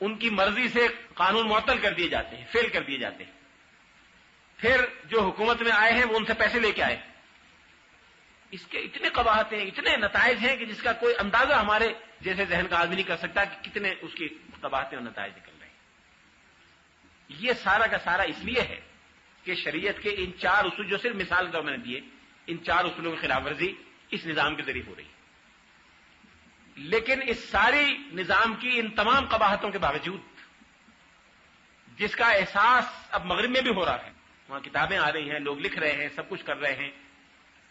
ان کی مرضی سے قانون معطل کر دیے جاتے ہیں، فیل کر دیے جاتے ہیں. پھر جو حکومت میں آئے ہیں وہ ان سے پیسے لے کے آئے. اس کے اتنے قباحتیں، اتنے نتائج ہیں کہ جس کا کوئی اندازہ ہمارے جیسے ذہن کا آدمی نہیں کر سکتا کہ کتنے اس کی قباحتیں اور نتائج نکل رہے ہیں. یہ سارا کا سارا اس لیے ہے کہ شریعت کے ان 4 اصول جو صرف مثال کے طور میں نے دیے، ان 4 اصولوں کی خلاف ورزی اس نظام کے ذریعے ہو رہی ہے. لیکن اس ساری نظام کی ان تمام قباحتوں کے باوجود جس کا احساس اب مغرب میں بھی ہو رہا ہے، وہاں کتابیں آ رہی ہیں، لوگ لکھ رہے ہیں، سب کچھ کر رہے ہیں،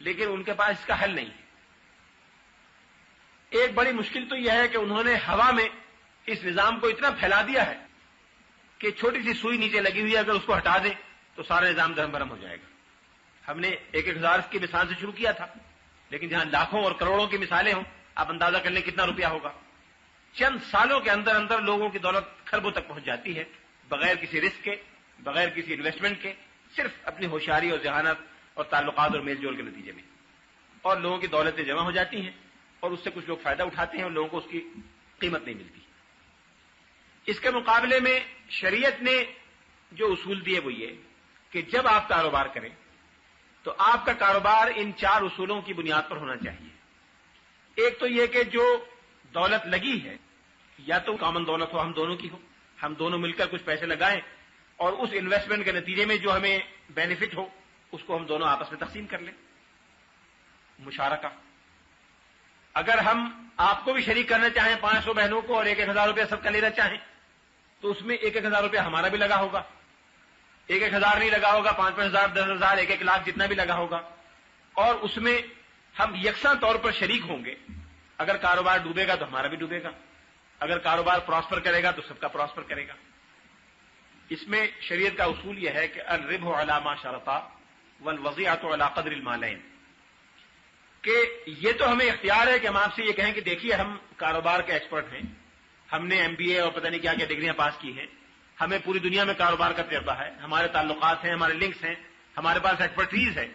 لیکن ان کے پاس اس کا حل نہیں ہے. ایک بڑی مشکل تو یہ ہے کہ انہوں نے ہوا میں اس نظام کو اتنا پھیلا دیا ہے کہ چھوٹی سی سوئی نیچے لگی ہوئی ہے، اگر اس کو ہٹا دیں تو سارا نظام درہم برہم ہو جائے گا. ہم نے 1,000 کی مثال سے شروع کیا تھا، لیکن جہاں لاکھوں اور کروڑوں کی مثالیں ہوں، آپ اندازہ کر لیں کتنا روپیہ ہوگا. چند سالوں کے اندر اندر لوگوں کی دولت خربوں تک پہنچ جاتی ہے، بغیر کسی رسک کے، بغیر کسی انویسٹمنٹ کے، صرف اپنی ہوشیاری اور ذہانت اور تعلقات اور میل جول کے نتیجے میں. اور لوگوں کی دولتیں جمع ہو جاتی ہیں، اور اس سے کچھ لوگ فائدہ اٹھاتے ہیں اور لوگوں کو اس کی قیمت نہیں ملتی. اس کے مقابلے میں شریعت نے جو اصول دیے وہ یہ کہ جب آپ کاروبار کریں تو آپ کا کاروبار ان 4 اصولوں کی بنیاد پر ہونا چاہیے. ایک تو یہ کہ جو دولت لگی ہے یا تو کامن دولت ہو، ہم دونوں کی ہو، ہم دونوں مل کر کچھ پیسے لگائیں اور اس انویسٹمنٹ کے نتیجے میں جو ہمیں بینیفٹ ہو اس کو ہم دونوں آپس میں تقسیم کر لیں. مشارکہ. اگر ہم آپ کو بھی شریک کرنا چاہیں 500 بہنوں کو اور 1,000 روپیہ سب کا لینا چاہیں تو اس میں 1,000 روپیہ ہمارا بھی لگا ہوگا، 1,000 نہیں لگا ہوگا، 5,000 10,000 1 لاکھ جتنا بھی لگا ہوگا، اور اس میں ہم یکساں طور پر شریک ہوں گے. اگر کاروبار ڈوبے گا تو ہمارا بھی ڈوبے گا، اگر کاروبار پراسپر کرے گا تو سب کا پراسپر کرے گا. اس میں شریعت کا اصول یہ ہے کہ الربح علی ما شرطا والوضیعۃ علی قدر المالین، کہ یہ تو ہمیں اختیار ہے کہ ہم آپ سے یہ کہیں کہ دیکھیے ہم کاروبار کے ایکسپرٹ ہیں، ہم نے MBA اور پتہ نہیں کیا کیا ڈگریاں پاس کی ہیں، ہمیں پوری دنیا میں کاروبار کا تجربہ ہے، ہمارے تعلقات ہیں، ہمارے لنکس ہیں، ہمارے پاس ایکسپرٹیز ہے.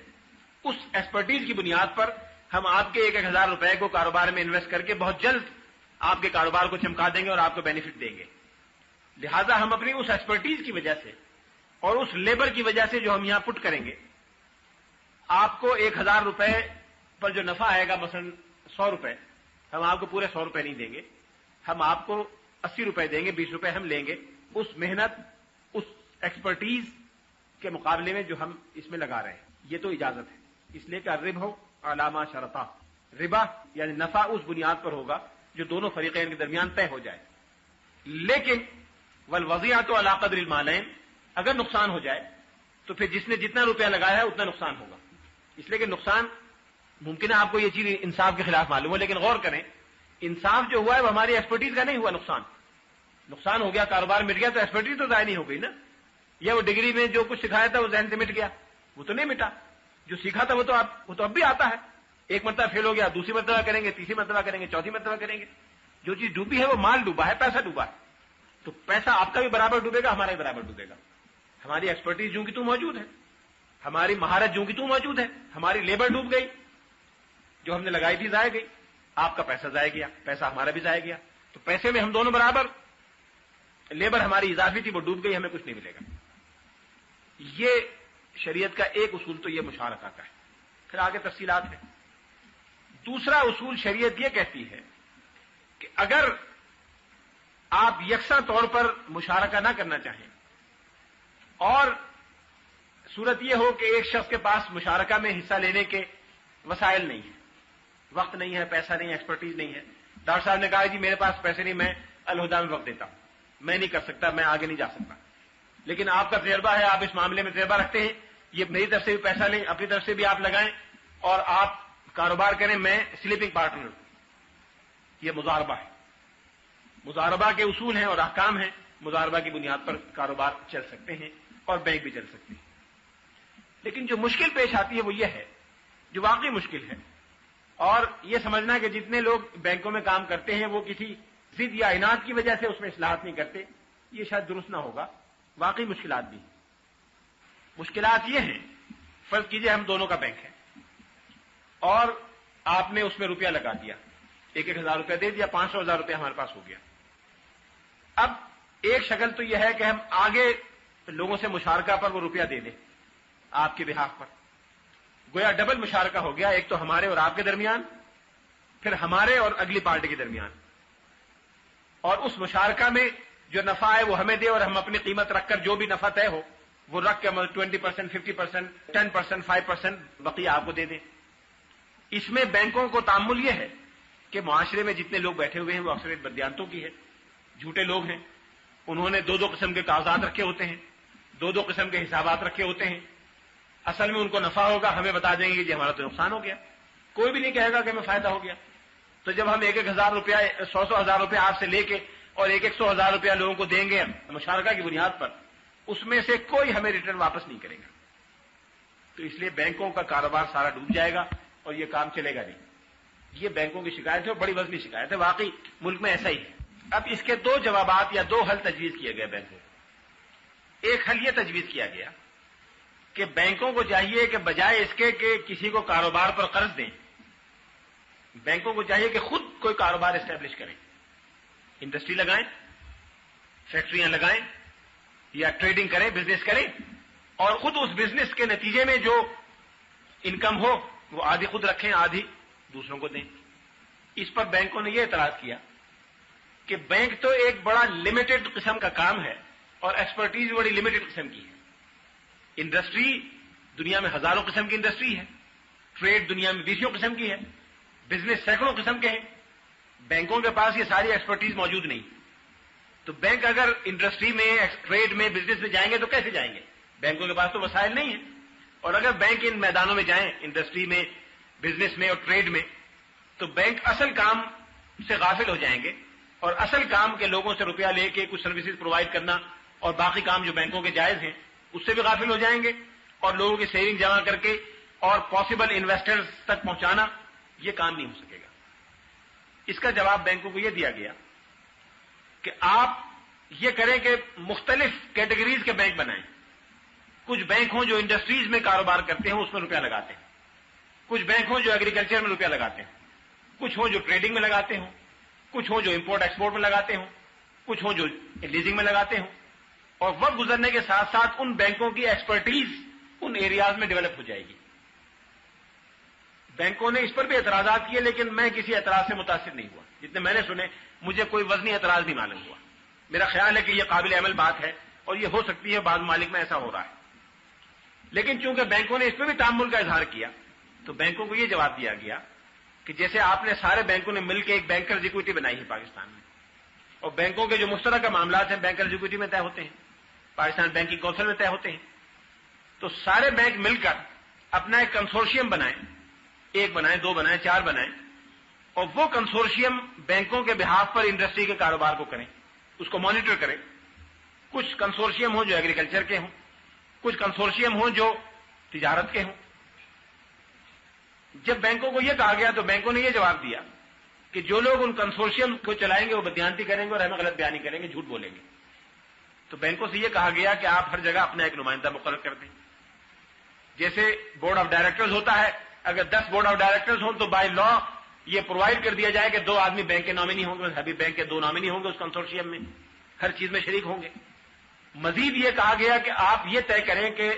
اس ایکسپرٹیز کی بنیاد پر ہم آپ کے 1,000 روپے کو کاروبار میں انویسٹ کر کے بہت جلد آپ کے کاروبار کو چمکا دیں گے اور آپ کو بینیفٹ دیں گے. لہذا ہم اپنی اس ایکسپرٹیز کی وجہ سے اور اس لیبر کی وجہ سے جو ہم یہاں پٹ کریں گے، آپ کو 1,000 روپے پر جو نفع آئے گا، مثلا 100 روپے، ہم آپ کو پورے 100 روپے نہیں دیں گے، ہم آپ کو 80 روپے دیں گے، 20 روپے ہم لیں گے اس محنت، اس ایکسپرٹیز کے مقابلے میں جو ہم اس میں لگا رہے ہیں. یہ تو اجازت ہے، اس لیے کہ الربح علی ما شرطا، ربا یعنی نفع اس بنیاد پر ہوگا جو دونوں فریقین کے درمیان طے ہو جائے. لیکن والوضیعۃ علی قدر المالین، اگر نقصان ہو جائے تو پھر جس نے جتنا روپیہ لگایا ہے اتنا نقصان ہوگا. اس لیے کہ نقصان ممکن ہے آپ کو یہ چیز انصاف کے خلاف معلوم ہو، لیکن غور کریں انصاف جو ہوا ہے وہ ہماری ایکسپرٹیز کا نہیں ہوا. نقصان ہو گیا، کاروبار مٹ گیا تو ایکسپرٹیز تو ضائع نہیں ہو گئی نا. یا وہ ڈگری میں جو کچھ سکھایا تھا وہ ذہن سے مٹ گیا، وہ تو نہیں مٹا. جو سیکھا تھا وہ تو اب بھی آتا ہے. ایک مرتبہ فیل ہو گیا، دوسری مرتبہ کریں گے، تیسری مرتبہ کریں گے، چوتھی مرتبہ کریں گے. جو چیز ڈوبی ہے وہ مال ڈوبا ہے، پیسہ ڈوبا ہے. تو پیسہ آپ کا بھی برابر ڈوبے گا، ہمارا بھی برابر ڈوبے گا. ہماری ایکسپرٹیز جو کی تو موجود ہے، ہماری مہارت جو کی تو موجود ہے، ہماری لیبر ڈوب گئی، جو ہم نے لگائی تھی ضائع گئی، آپ کا پیسہ ضائع گیا، پیسہ ہمارا بھی ضائع گیا. تو پیسے میں ہم دونوں برابر، لیبر ہماری اضافی تھی وہ ڈوب گئی، ہمیں کچھ نہیں ملے گا. یہ شریعت کا ایک اصول تو یہ مشارکہ کا ہے. پھر آگے تفصیلات ہیں. دوسرا اصول شریعت یہ کہتی ہے کہ اگر آپ یکساں طور پر مشارکہ نہ کرنا چاہیں اور صورت یہ ہو کہ ایک شخص کے پاس مشارکہ میں حصہ لینے کے وسائل نہیں ہیں، وقت نہیں ہے، پیسہ نہیں ہے، ایکسپرٹیز نہیں ہے. ڈاکٹر صاحب نے کہا جی میرے پاس پیسے نہیں، میں الہدا میں وقت دیتا ہوں، میں نہیں کر سکتا، میں آگے نہیں جا سکتا. لیکن آپ کا تجربہ ہے، آپ اس معاملے میں تجربہ رکھتے ہیں، یہ میری طرف سے بھی پیسہ لیں، اپنی طرف سے بھی آپ لگائیں اور آپ کاروبار کریں، میں سلیپنگ پارٹنر ہوں. یہ مضاربہ ہے. مضاربہ کے اصول ہیں اور احکام ہیں. مضاربہ کی بنیاد پر کاروبار چل سکتے ہیں اور بینک بھی چل سکتے ہیں. لیکن جو مشکل پیش آتی ہے وہ یہ ہے، جو واقعی مشکل ہے، اور یہ سمجھنا کہ جتنے لوگ بینکوں میں کام کرتے ہیں وہ کسی ضد یا عناد کی وجہ سے اس میں اصلاحات نہیں کرتے، یہ شاید درست نہ ہوگا. واقعی مشکلات بھی ہیں. مشکلات یہ ہیں، فرض کیجئے ہم دونوں کا بینک ہے اور آپ نے اس میں روپیہ لگا دیا، 1,000 روپیہ دے دیا، 500,000 روپیہ ہمارے پاس ہو گیا. اب ایک شکل تو یہ ہے کہ ہم آگے لوگوں سے مشارکہ پر وہ روپیہ دے دیں آپ کے بہاف پر، گویا ڈبل مشارکہ ہو گیا، ایک تو ہمارے اور آپ کے درمیان، پھر ہمارے اور اگلی پارٹی کے درمیان. اور اس مشارکہ میں جو نفع ہے وہ ہمیں دے اور ہم اپنی قیمت رکھ کر جو بھی نفع طے ہو وہ رکھ کے 20%، 50%، 10%، 5% بقیہ آپ کو دے دیں. اس میں بینکوں کو تامل یہ ہے کہ معاشرے میں جتنے لوگ بیٹھے ہوئے ہیں وہ اکثریت بدیانتوں کی ہے، جھوٹے لوگ ہیں. انہوں نے 2 قسم کے کاغذات رکھے ہوتے ہیں، 2 قسم کے حسابات رکھے ہوتے ہیں. اصل میں ان کو نفع ہوگا، ہمیں بتا دیں گے کہ ہمارا تو نقصان ہو گیا. کوئی بھی نہیں کہے گا کہ ہمیں فائدہ ہو گیا. تو جب ہم 1,000 روپیہ، 100,000 روپیہ آپ سے لے کے اور 100,000 روپیہ لوگوں کو دیں گے مشارکہ کی بنیاد پر، اس میں سے کوئی ہمیں ریٹرن واپس نہیں کرے گا. تو اس لیے بینکوں کا کاروبار سارا ڈوب جائے گا اور یہ کام چلے گا نہیں. یہ بینکوں کی شکایت ہے اور بڑی وزنی شکایت ہے، واقعی ملک میں ایسا ہی ہے. اب اس کے 2 جوابات یا 2 حل تجویز کیے گئے بینکوں کو. ایک حل یہ تجویز کیا گیا کہ بینکوں کو چاہیے کہ بجائے اس کے کہ کسی کو کاروبار پر قرض دیں، بینکوں کو چاہیے کہ خود کوئی کاروبار اسٹیبلش کریں، انڈسٹری لگائیں، فیکٹریاں لگائیں یا ٹریڈنگ کریں، بزنس کریں، اور خود اس بزنس کے نتیجے میں جو انکم ہو وہ آدھی خود رکھیں، آدھی دوسروں کو دیں۔ اس پر بینکوں نے یہ اعتراض کیا کہ بینک تو ایک بڑا لمیٹڈ قسم کا کام ہے اور ایکسپرٹیز بڑی لمیٹڈ قسم کی ہے۔ انڈسٹری دنیا میں ہزاروں قسم کی انڈسٹری ہے، ٹریڈ دنیا میں بیسوں قسم کی ہے، بزنس سینکڑوں قسم کے ہیں، بینکوں کے پاس یہ ساری ایکسپرٹیز موجود نہیں۔ تو بینک اگر انڈسٹری میں، ٹریڈ میں، بزنس میں جائیں گے تو کیسے جائیں گے؟ بینکوں کے پاس تو وسائل نہیں ہیں۔ اور اگر بینک ان میدانوں میں جائیں، انڈسٹری میں، بزنس میں اور ٹریڈ میں، تو بینک اصل کام سے غافل ہو جائیں گے، اور اصل کام کے لوگوں سے روپیہ لے کے کچھ سروسز پرووائڈ کرنا اور باقی کام جو بینکوں کے جائز ہیں اس سے بھی غافل ہو جائیں گے، اور لوگوں کی سیونگ جمع کر کے اور پاسبل انویسٹرز تک پہنچانا یہ کام نہیں ہو سکے گا۔ اس کا جواب بینکوں کو یہ دیا گیا کہ آپ یہ کریں کہ مختلف کیٹیگریز کے بینک بنائیں۔ کچھ بینک ہوں جو انڈسٹریز میں کاروبار کرتے ہیں، اس میں روپیہ لگاتے ہیں، کچھ بینک ہوں جو ایگریکلچر میں روپیہ لگاتے ہیں، کچھ ہوں جو ٹریڈنگ میں لگاتے ہوں، کچھ ہوں جو امپورٹ ایکسپورٹ میں لگاتے ہوں، کچھ ہوں جو لیزنگ میں لگاتے ہوں، اور وقت گزرنے کے ساتھ ساتھ ان بینکوں کی ایکسپرٹیز ان ایریاز میں ڈیولپ ہو جائے گی۔ بینکوں نے اس پر بھی اعتراضات کیے، لیکن میں کسی اعتراض سے متاثر نہیں ہوا۔ جتنے میں نے سنے مجھے کوئی وزنی اعتراض نہیں معلوم ہوا۔ میرا خیال ہے کہ یہ قابل عمل بات ہے اور یہ ہو سکتی ہے بعض ممالک میں ایسا ہو رہا ہے۔ لیکن چونکہ بینکوں نے اس پہ بھی تعامل کا اظہار کیا تو بینکوں کو یہ جواب دیا گیا کہ جیسے آپ نے سارے بینکوں نے مل کے ایک بینکرز اکوئٹی بنائی ہے پاکستان میں، اور بینکوں کے جو مشترکہ معاملات ہیں بینکرز اکوئٹی میں طے ہوتے ہیں، پاکستان بینکنگ کونسل میں طے ہوتے ہیں، تو سارے بینک مل کر اپنا ایک کنسورشیم بنائیں، ایک بنائیں، دو بنائیں، چار بنائیں، اور وہ کنسورشیم بینکوں کے بہاف پر انڈسٹری کے کاروبار کو کریں، اس کو مانیٹر کریں۔ کچھ کنسورشیم ہوں جو ایگریکلچر کے ہوں، کچھ کنسورشیم ہوں جو تجارت کے ہوں۔ جب بینکوں کو یہ کہا گیا تو بینکوں نے یہ جواب دیا کہ جو لوگ ان کنسورشیم کو چلائیں گے وہ بدیانتی کریں گے اور ہمیں غلط بیانی کریں گے، جھوٹ بولیں گے۔ تو بینکوں سے یہ کہا گیا کہ آپ ہر جگہ اپنا ایک نمائندہ مقرر کر دیں۔ جیسے بورڈ آف ڈائریکٹرز ہوتا ہے، اگر 10 بورڈ آف ڈائریکٹرز ہوں تو بائی لا یہ پرووائڈ کر دیا جائے کہ 2 آدمی بینک کے نامنی ہوں گے، ابھی بینک کے 2 نامنی ہوں گے اس کنسورشیم میں، ہر چیز میں شریک ہوں گے۔ مزید یہ کہا گیا کہ آپ یہ طے کریں کہ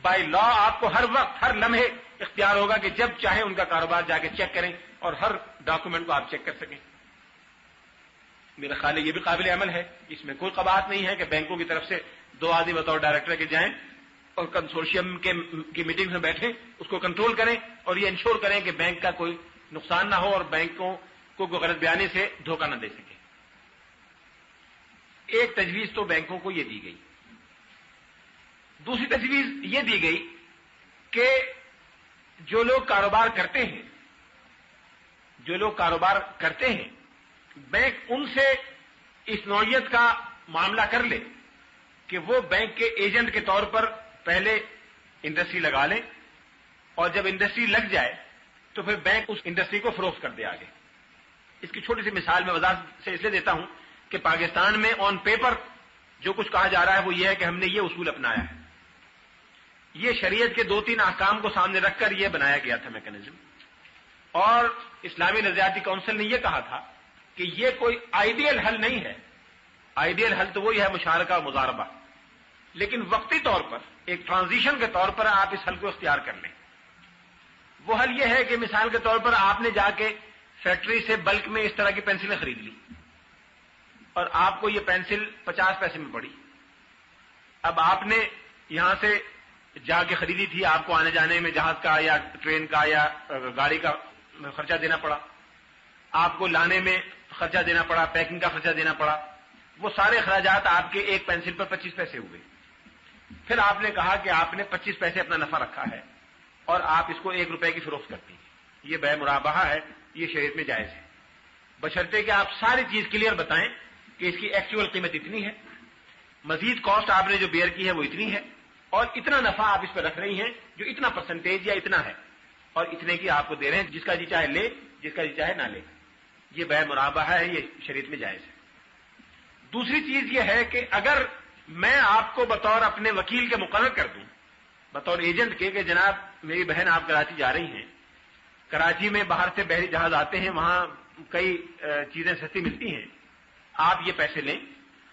بائی لا آپ کو ہر وقت، ہر لمحے اختیار ہوگا کہ جب چاہیں ان کا کاروبار جا کے چیک کریں اور ہر ڈاکومنٹ کو آپ چیک کر سکیں۔ میرا خیال ہے یہ بھی قابل عمل ہے، اس میں کوئی قباحت نہیں ہے کہ بینکوں کی طرف سے 2 آدمی بطور ڈائریکٹر کے جائیں اور کنسورشیم کی میٹنگ میں بیٹھیں، اس کو کنٹرول کریں اور یہ انشور کریں کہ بینک کا کوئی نقصان نہ ہو اور بینکوں کو کوئی غلط بیانی سے دھوکہ نہ دے سکے۔ ایک تجویز تو بینکوں کو یہ دی گئی۔ دوسری تجویز یہ دی گئی کہ جو لوگ کاروبار کرتے ہیں بینک ان سے اس نوعیت کا معاملہ کر لے کہ وہ بینک کے ایجنٹ کے طور پر پہلے انڈسٹری لگا لیں، اور جب انڈسٹری لگ جائے تو پھر بینک اس انڈسٹری کو فروخت کر دے آگے۔ اس کی چھوٹی سی مثال میں وضاحت سے اس لیے دیتا ہوں کہ پاکستان میں آن پیپر جو کچھ کہا جا رہا ہے وہ یہ ہے کہ ہم نے یہ اصول اپنایا ہے۔ یہ شریعت کے 2-3 احکام کو سامنے رکھ کر یہ بنایا گیا تھا میکانزم، اور اسلامی نظریاتی کونسل نے یہ کہا تھا کہ یہ کوئی آئیڈیل حل نہیں ہے۔ آئیڈیل حل تو وہی ہے مشارکہ و مضاربہ، لیکن وقتی طور پر ایک ٹرانزیشن کے طور پر آپ اس حل کو اختیار کر لیں۔ وہ حل یہ ہے کہ مثال کے طور پر آپ نے جا کے فیکٹری سے بلک میں اس طرح کی پینسلیں خرید لی اور آپ کو یہ پینسل 50 پیسے میں پڑی۔ اب آپ نے یہاں سے جا کے خریدی تھی، آپ کو آنے جانے میں جہاز کا یا ٹرین کا یا گاڑی کا خرچہ دینا پڑا، آپ کو لانے میں خرچہ دینا پڑا، پیکنگ کا خرچہ دینا پڑا، وہ سارے اخراجات آپ کے ایک پینسل پر 25 پیسے ہوئے۔ پھر آپ نے کہا کہ آپ نے 25 پیسے اپنا نفع رکھا ہے اور آپ اس کو 1 روپے کی فروخت کرتی ہیں، یہ بے مرابحہ ہے، یہ شریعت میں جائز ہے، بشرطے کہ آپ ساری چیز کلیئر بتائیں کہ اس کی ایکچوئل قیمت اتنی ہے، مزید کاسٹ آپ نے جو بیئر کی ہے وہ اتنی ہے، اور اتنا نفع آپ اس پہ رکھ رہی ہیں جو اتنا پرسنٹیج یا اتنا ہے، اور اتنے کی آپ کو دے رہے ہیں، جس کا جی چاہے لے، جس کا جی چاہے نہ لے۔ یہ بے مرابحہ ہے، یہ شریعت میں جائز ہے۔ دوسری چیز یہ ہے کہ اگر میں آپ کو بطور اپنے وکیل کے مقرر کر دوں، بطور ایجنٹ کے، کہ جناب میری بہن آپ کراچی جا رہی ہیں کراچی میں باہر سے بحری جہاز آتے ہیں, وہاں کئی چیزیں سستی ملتی ہیں, آپ یہ پیسے لیں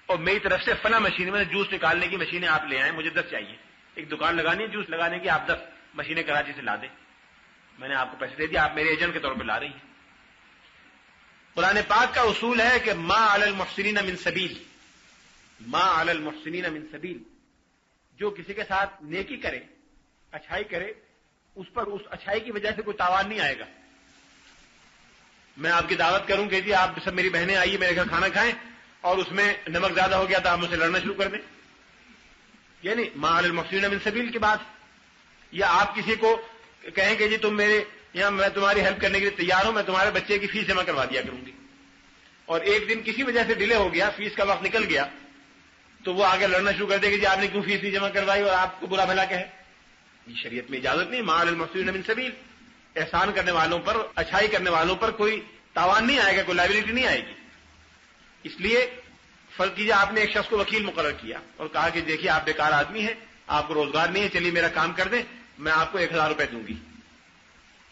اور میری طرف سے فلاں مشین میں جوس نکالنے کی مشینیں آپ لے آئیں, مجھے 10 چاہیے. ایک دکان لگانی ہے جوس لگانے کی, آپ 10 مشینیں کراچی سے لا دیں, میں نے آپ کو پیسے دے دیا, آپ میرے ایجنٹ کے طور پہ لا رہی ہیں. قرآن پاک کا اصول ہے کہ ما علی المحسنین من سبیل, ما علی المحسنین من سبیل, جو کسی کے ساتھ نیکی کرے, اچھائی کرے, اس پر اس اچھائی کی وجہ سے کوئی تاوان نہیں آئے گا. میں آپ کی دعوت کروں کہ جی آپ سب میری بہنیں آئیے میرے گھر کھانا کھائیں, اور اس میں نمک زیادہ ہو گیا تو آپ مجھ سے لڑنا شروع کر دیں, یعنی ما علی المحسنین من سبیل کی بات. یا آپ کسی کو کہیں کہ جی تم میرے یہاں, میں تمہاری ہیلپ کرنے کے لیے تیار ہوں, میں تمہارے بچے کی فیس جمع کروا دیا کروں گی, اور ایک دن کسی وجہ سے ڈیلے ہو گیا, فیس کا وقت نکل گیا, تو وہ آگے لڑنا شروع کر دے کہ جی آپ نے کیوں فیس نہیں جمع کروائی, اور آپ کو برا بھلا کہے. یہ شریعت میں اجازت نہیں. ما علی المحسنین من سبیل, احسان کرنے والوں پر, اچھائی کرنے والوں پر کوئی تاوان نہیں آئے گا, کوئی لائبلٹی نہیں آئے گی. اس لیے فرض کیجیے آپ نے ایک شخص کو وکیل مقرر کیا اور کہا کہ دیکھیے آپ بیکار آدمی ہیں, آپ کو روزگار نہیں ہے, چلیے میرا کام کر دیں, میں آپ کو 1000 روپے دوں گی,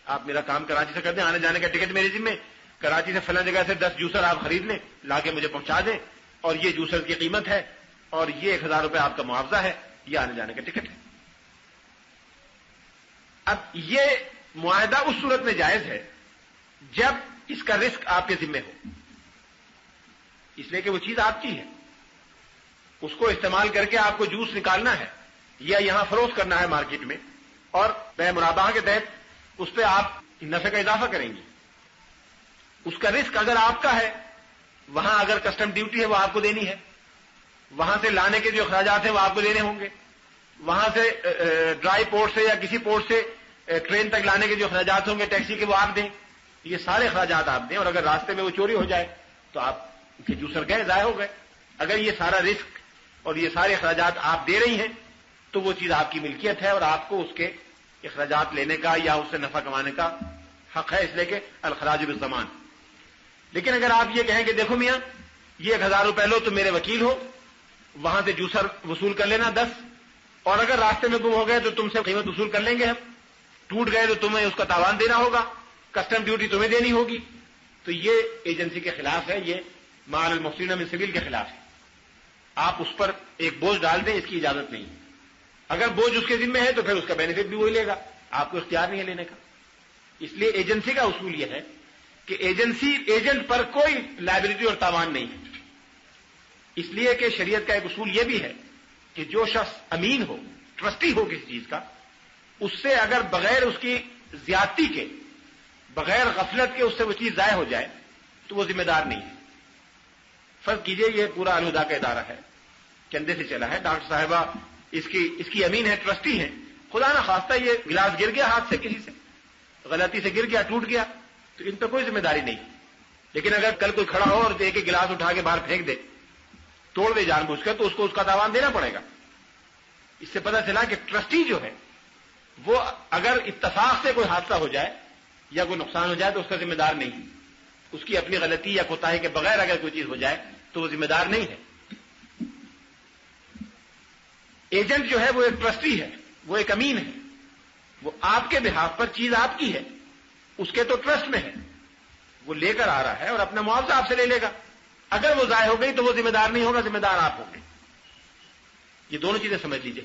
آپ میرا کام کراچی سے کر دیں, آنے جانے کا ٹکٹ میرے ذمہ, کراچی سے فلاں جگہ سے 10 جوسر آپ خرید لیں, لا کے مجھے پہنچا دیں, اور یہ جوسر کی قیمت ہے, اور یہ 1000 روپے آپ کا معاوضہ ہے, یہ آنے جانے کا ٹکٹ ہے. اب یہ معاہدہ اس صورت میں جائز ہے جب اس کا رسک آپ کے ذمہ ہو, اس لیے کہ وہ چیز آپ کی ہے, اس کو استعمال کر کے آپ کو جوس نکالنا ہے یا یہاں فروخت کرنا ہے مارکیٹ میں, اور بے مرابحہ کے تحت اس پہ آپ نفع کا اضافہ کریں گے. اس کا رسک اگر آپ کا ہے, وہاں اگر کسٹم ڈیوٹی ہے وہ آپ کو دینی ہے, وہاں سے لانے کے جو اخراجات ہیں وہ آپ کو دینے ہوں گے, وہاں سے ڈرائی پورٹ سے یا کسی پورٹ سے ٹرین تک لانے کے جو اخراجات ہوں گے ٹیکسی کے, وہ آپ دیں. یہ سارے اخراجات آپ دیں, اور اگر راستے میں وہ چوری ہو جائے تو آپ کے جوسر گئے, ضائع ہو گئے. اگر یہ سارا رسک اور یہ سارے اخراجات آپ دے رہی ہیں تو وہ چیز آپ کی ملکیت ہے, اور آپ کو اس کے اخراجات لینے کا یا اس سے نفع کمانے کا حق ہے, اس لیے کہ الخراج بالضمان. لیکن اگر آپ یہ کہیں کہ دیکھو میاں یہ 1000 روپے لو, تم میرے وکیل ہو, وہاں سے جوسر وصول کر لینا 10, اور اگر راستے میں گم ہو گئے تو تم سے قیمت وصول کر لیں گے ہم, ٹوٹ گئے تو تمہیں اس کا تاوان دینا ہوگا, کسٹم ڈیوٹی تمہیں دینی ہوگی. تو یہ ایجنسی کے خلاف ہے, یہ ما علی المحسنین من سبیل کے خلاف ہے. آپ اس پر ایک بوجھ ڈال دیں, اس کی اجازت نہیں. اگر بوجھ اس کے ذمہ ہے تو پھر اس کا بینیفٹ بھی وہی لے گا, آپ کو اختیار نہیں ہے لینے کا. اس لیے ایجنسی کا اصول یہ ہے کہ ایجنٹ پر کوئی لائبلٹی اور تاوان نہیں ہے. اس لیے کہ شریعت کا ایک اصول یہ بھی ہے کہ جو شخص امین ہو, ٹرسٹی ہو کسی چیز کا, اس سے اگر بغیر اس کی زیادتی کے, بغیر غفلت کے اس سے وہ چیز ضائع ہو جائے تو وہ ذمہ دار نہیں ہے. فرض کیجئے یہ پورا الہدا کا ادارہ ہے, چندے سے چلا ہے, ڈاکٹر صاحبہ اس کی امین ہے, ٹرسٹی ہے, خدا نہ خواستہ یہ گلاس گر گیا ہاتھ سے, کسی سے غلطی سے گر گیا, ٹوٹ گیا, تو ان پہ کوئی ذمہ داری نہیں. لیکن اگر کل کوئی کھڑا ہو اور ایک ایک گلاس اٹھا کے باہر پھینک دے, توڑ دے جان بوجھ کر, تو اس کو اس کا تاوان دینا پڑے گا. اس سے پتہ چلا کہ ٹرسٹی جو ہے وہ اگر اتفاق سے کوئی حادثہ ہو جائے یا کوئی نقصان ہو جائے تو اس کا ذمہ دار نہیں. اس کی اپنی غلطی یا کوتاہی کے بغیر اگر کوئی چیز ہو جائے تو وہ ذمہ دار نہیں ہے. ایجنٹ جو ہے وہ ایک ٹرسٹی ہے, وہ ایک امین ہے, وہ آپ کے بہاف پر چیز آپ کی ہے, اس کے تو ٹرسٹ میں ہے, وہ لے کر آ رہا ہے اور اپنا معاوضہ آپ سے لے لے گا. اگر وہ ضائع ہو گئی تو وہ ذمہ دار نہیں ہوگا, ذمہ دار آپ ہوں گے. یہ دونوں چیزیں سمجھ لیجیے.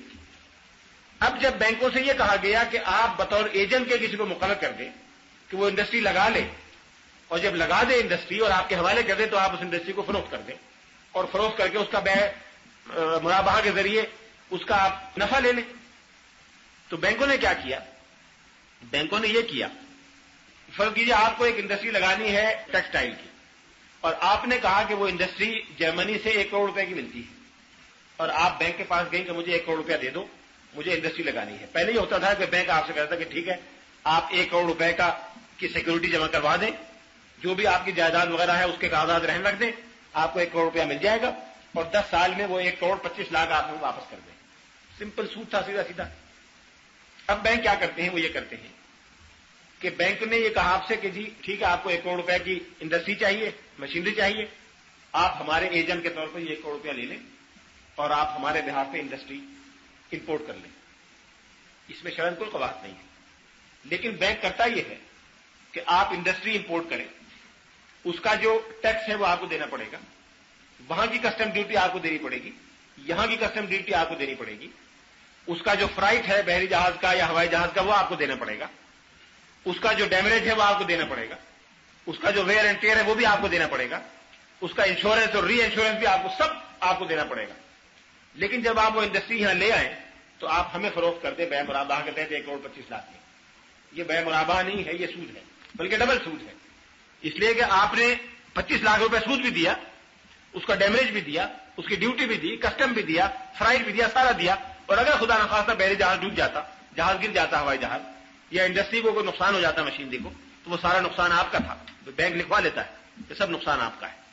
اب جب بینکوں سے یہ کہا گیا کہ آپ بطور ایجنٹ کے کسی کو مقرر کر دیں کہ وہ انڈسٹری لگا لے, اور جب لگا دے انڈسٹری اور آپ کے حوالے کر دیں تو آپ اس انڈسٹری کو فروخت کر دیں, اور فروخت کر کے اس کا بے مرابحہ کے ذریعے اس کا آپ نفع لے لیں. تو بینکوں نے کیا کیا؟ بینکوں نے یہ کیا, فرض کیجیے آپ کو ایک انڈسٹری لگانی ہے ٹیکسٹائل کی, اور آپ نے کہا کہ وہ انڈسٹری جرمنی سے 1 کروڑ روپے کی ملتی ہے, اور آپ بینک کے پاس گئیں کہ مجھے 1 کروڑ روپیہ دے دو, مجھے انڈسٹری لگانی ہے. پہلے یہ ہوتا تھا کہ بینک آپ سے کہتا تھا کہ ٹھیک ہے آپ 1 کروڑ روپے کی سیکورٹی جمع کروا دیں, جو بھی آپ کی جائیداد وغیرہ ہے اس کے کاغذات رہن رکھ دیں, آپ کو 1 کروڑ روپیہ مل جائے گا, اور 10 سال میں وہ 1 کروڑ 25 لاکھ آپ کو واپس کر دیں. سمپل سود تھا, سیدھا سیدھا. اب بینک کیا کرتے ہیں؟ وہ یہ کرتے ہیں کہ بینک نے یہ کہا آپ سے کہ جی ٹھیک ہے آپ کو 1 کروڑ روپے کی انڈسٹری چاہیے, مشینری چاہیے, آپ ہمارے ایجنٹ کے طور پر 1 کروڑ روپیہ لے لیں اور آپ ہمارے بہاف پہ انڈسٹری امپورٹ کر لیں. اس میں شرعاً کوئی قواعد نہیں ہے, لیکن بینک کرتا یہ ہے کہ آپ انڈسٹری امپورٹ کریں، اس کا جو ٹیکس ہے وہ آپ کو دینا پڑے گا، وہاں کی کسٹم ڈیوٹی آپ کو دینی پڑے گی، یہاں کی کسٹم ڈیوٹی آپ کو دینی پڑے گی، اس کا جو فرائٹ ہے بحری جہاز کا یا ہوائی جہاز کا وہ آپ کو دینا پڑے گا، اس کا جو ڈیمیج ہے وہ آپ کو دینا پڑے گا، اس کا جو ویئر اینڈ ٹیئر ہے وہ بھی آپ کو دینا پڑے گا، اس کا انشورنس اور ری انشورنس بھی سب آپ کو دینا پڑے گا۔ لیکن جب آپ وہ انڈسٹری یہاں لے آئیں تو آپ ہمیں فروخت کرتے بے مرابہ کے تحت 1,25,00,000 میں۔ یہ بے مرابہ نہیں ہے، یہ سود ہے، بلکہ ڈبل سود ہے، اس لیے کہ آپ نے 25 لاکھ روپے سود بھی دیا، اس کا ڈیمیج بھی دیا، اس کی ڈیوٹی بھی دی، کسٹم بھی دیا، فرائٹ بھی دیا، سارا دیا، اور اگر خدا نخواستہ بحری جہاز ڈوب جاتا، جہاز گر جاتا ہوائی جہاز، یا انڈسٹری کو کوئی نقصان ہو جاتا مشینری کو، تو وہ سارا نقصان آپ کا تھا، بینک لکھوا لیتا ہے کہ سب نقصان آپ کا ہے۔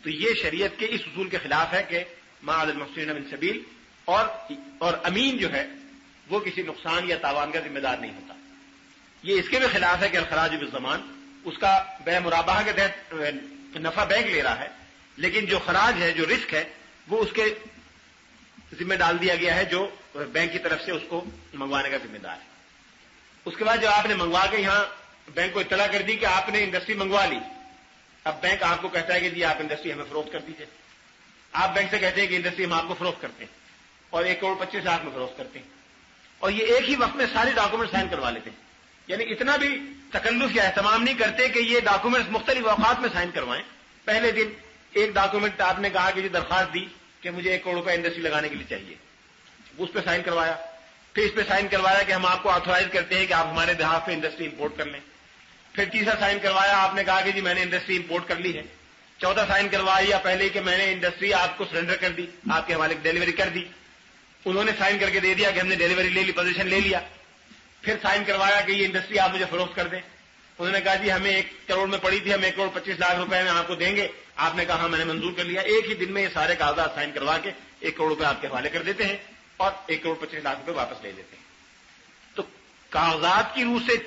تو یہ شریعت کے اس اصول کے خلاف ہے کہ ما علی المحسنین من سبیل، اور امین جو ہے وہ کسی نقصان یا تاوان کا ذمہ دار نہیں ہوتا۔ یہ اس کے بھی خلاف ہے کہ الخراج بالضمان، اس کا بے مرابہ کے تحت نفع بینک لے رہا ہے، لیکن جو خراج ہے، جو رسک ہے، وہ اس کے ذمہ ڈال دیا گیا ہے جو بینک کی طرف سے اس کو منگوانے کا ذمہ دار ہے۔ اس کے بعد جب آپ نے منگوا کے یہاں بینک کو اطلاع کر دی کہ آپ نے انڈسٹری منگوا لی، اب بینک آپ کو کہتا ہے کہ جی آپ انڈسٹری ہمیں فروخت کر دیجیے، آپ بینک سے کہتے ہیں کہ انڈسٹری ہم آپ کو فروخت کرتے ہیں اور 1,25,00,000 میں فروخت کرتے ہیں، اور یہ ایک ہی وقت میں سارے ڈاکومنٹ سائن کروا لیتے ہیں، یعنی اتنا بھی تکلف یا اہتمام نہیں کرتے کہ یہ ڈاکومنٹس مختلف اوقات میں سائن کروائیں۔ پہلے دن ایک ڈاکومنٹ آپ نے کہا کہ جی درخواست دی کہ مجھے 1 کروڑ روپے انڈسٹری لگانے کے لیے چاہیے، اس پہ سائن کروایا، پھر اس پہ سائن کروایا کہ ہم آپ کو آتھورائز کرتے ہیں کہ آپ ہمارے بہاف پہ انڈسٹری امپورٹ کر لیں، پھر تیسرا سائن کروایا، آپ نے کہا کہ جی میں نے انڈسٹری امپورٹ کر لی ہے، چوتھا سائن کروایا پہلے کہ میں نے انڈسٹری آپ کو سرنڈر کر دی، آپ کے حوالے ڈیلیوری کر دی، انہوں نے سائن کر کے دے دیا کہ ہم نے ڈیلیوری لے لی، پوزیشن لے لیا، پھر سائن کروایا کہ یہ انڈسٹری آپ مجھے فروخت کر دیں، انہوں نے کہا جی ہمیں 1 کروڑ میں پڑی تھی، ہم 1,25,00,000 روپے میں آپ کو دیں گے، آپ نے کہا ہاں میں نے منظور کر لیا، ایک ہی دن میں یہ سارے کاغذات سائن کروا کے 1 کروڑ روپے آپ کے حوالے کر دیتے ہیں اور 1,25,00,000 روپے واپس لے لیتے ہیں۔ تو کاغذات کی روح سے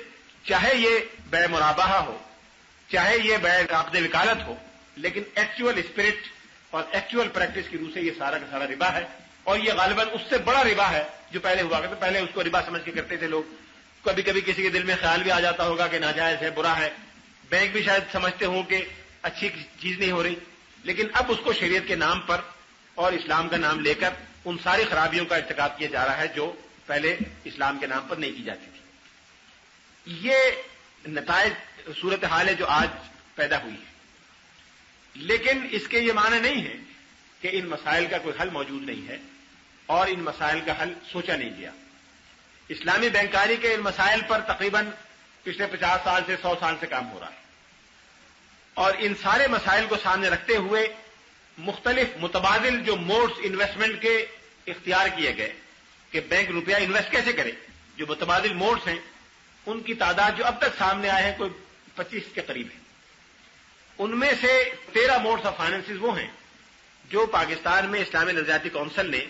چاہے یہ بے مرابہ ہو، چاہے یہ بے عقد وکالت ہو، لیکن ایکچوئل اسپرٹ اور ایکچوئل پریکٹس کی روح سے یہ سارا کا سارا ربا ہے، اور یہ غالباً اس سے بڑا ربا ہے جو پہلے ہوا کرتا، پہلے اس کو ربا سمجھ کے کرتے تھے لوگ، کبھی کبھی کسی کے دل میں خیال بھی آ جاتا ہوگا کہ ناجائز ہے، برا ہے، بینک بھی شاید سمجھتے ہوں کہ اچھی چیز نہیں ہو رہی، لیکن اب اس کو شریعت کے نام پر اور اسلام کا نام لے کر ان ساری خرابیوں کا ارتکاب کیا جا رہا ہے جو پہلے اسلام کے نام پر نہیں کی جاتی تھی۔ یہ نتائج صورتحال ہے جو آج پیدا ہوئی ہے، لیکن اس کے یہ معنی نہیں ہے کہ ان مسائل کا کوئی حل موجود نہیں ہے اور ان مسائل کا حل سوچا نہیں گیا۔ اسلامی بینکاری کے ان مسائل پر تقریباً پچھلے 50 سال سے 100 سال سے کام ہو رہا ہے، اور ان سارے مسائل کو سامنے رکھتے ہوئے مختلف متبادل جو موڈز انویسٹمنٹ کے اختیار کیے گئے کہ بینک روپیہ انویسٹ کیسے کرے، جو متبادل موڈز ہیں ان کی تعداد جو اب تک سامنے آئے ہیں کوئی 25 کے قریب ہے۔ ان میں سے 13 موڈز آف فائنینس وہ ہیں جو پاکستان میں اسلامی نظریاتی کونسل نے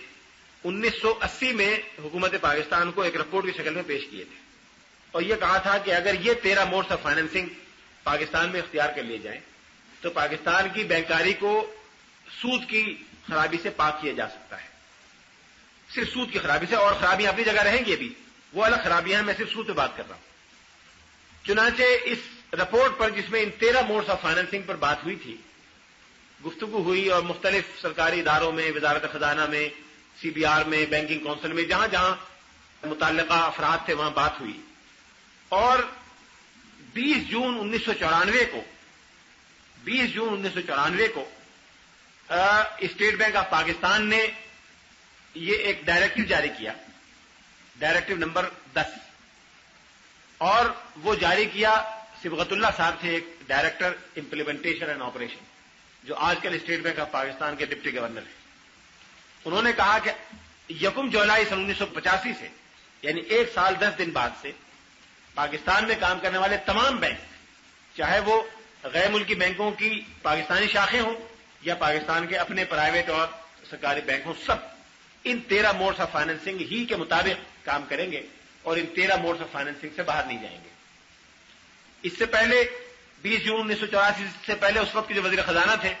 1980 میں حکومت پاکستان کو ایک رپورٹ کی شکل میں پیش کیے تھے، اور یہ کہا تھا کہ اگر یہ 13 موڈز آف فائنینسنگ پاکستان میں اختیار کر لیے جائیں تو پاکستان کی بینکاری کو سود کی خرابی سے پاک کیا جا سکتا ہے، صرف سود کی خرابی سے، اور خرابیاں اپنی جگہ رہیں گی بھی، وہ الگ خرابیاں ہیں، میں صرف سود پہ بات کر رہا ہوں۔ چنانچہ اس رپورٹ پر جس میں ان 13 موڈز آف فائنینسنگ پر بات ہوئی تھی، گفتگو ہوئی، اور مختلف سرکاری اداروں میں، وزارت خزانہ میں، CBR میں، بینکنگ کونسل میں، جہاں جہاں متعلقہ افراد تھے وہاں بات ہوئی، اور 20 جون 1994 کو اسٹیٹ بینک آف پاکستان نے یہ ایک ڈائریکٹو جاری کیا، ڈائریکٹو نمبر 10، اور وہ جاری کیا صبغت اللہ صاحب تھے، ایک ڈائریکٹر امپلیمنٹیشن اینڈ آپریشن، جو آج کل اسٹیٹ بینک آف پاکستان کے ڈپٹی گورنر ہیں۔ انہوں نے کہا کہ 1 جولائی 1985 سے، یعنی 1 سال 10 دن بعد سے، پاکستان میں کام کرنے والے تمام بینک، چاہے وہ غیر ملکی بینکوں کی پاکستانی شاخیں ہوں یا پاکستان کے اپنے پرائیویٹ اور سرکاری بینک ہوں، سب ان 13 موڈز آف فائنینسنگ ہی کے مطابق کام کریں گے اور ان 13 موڈز آف فائنینسنگ سے باہر نہیں جائیں گے۔ اس سے پہلے 20 جون 1984 سے پہلے اس وقت کے جو وزیر خزانہ تھے،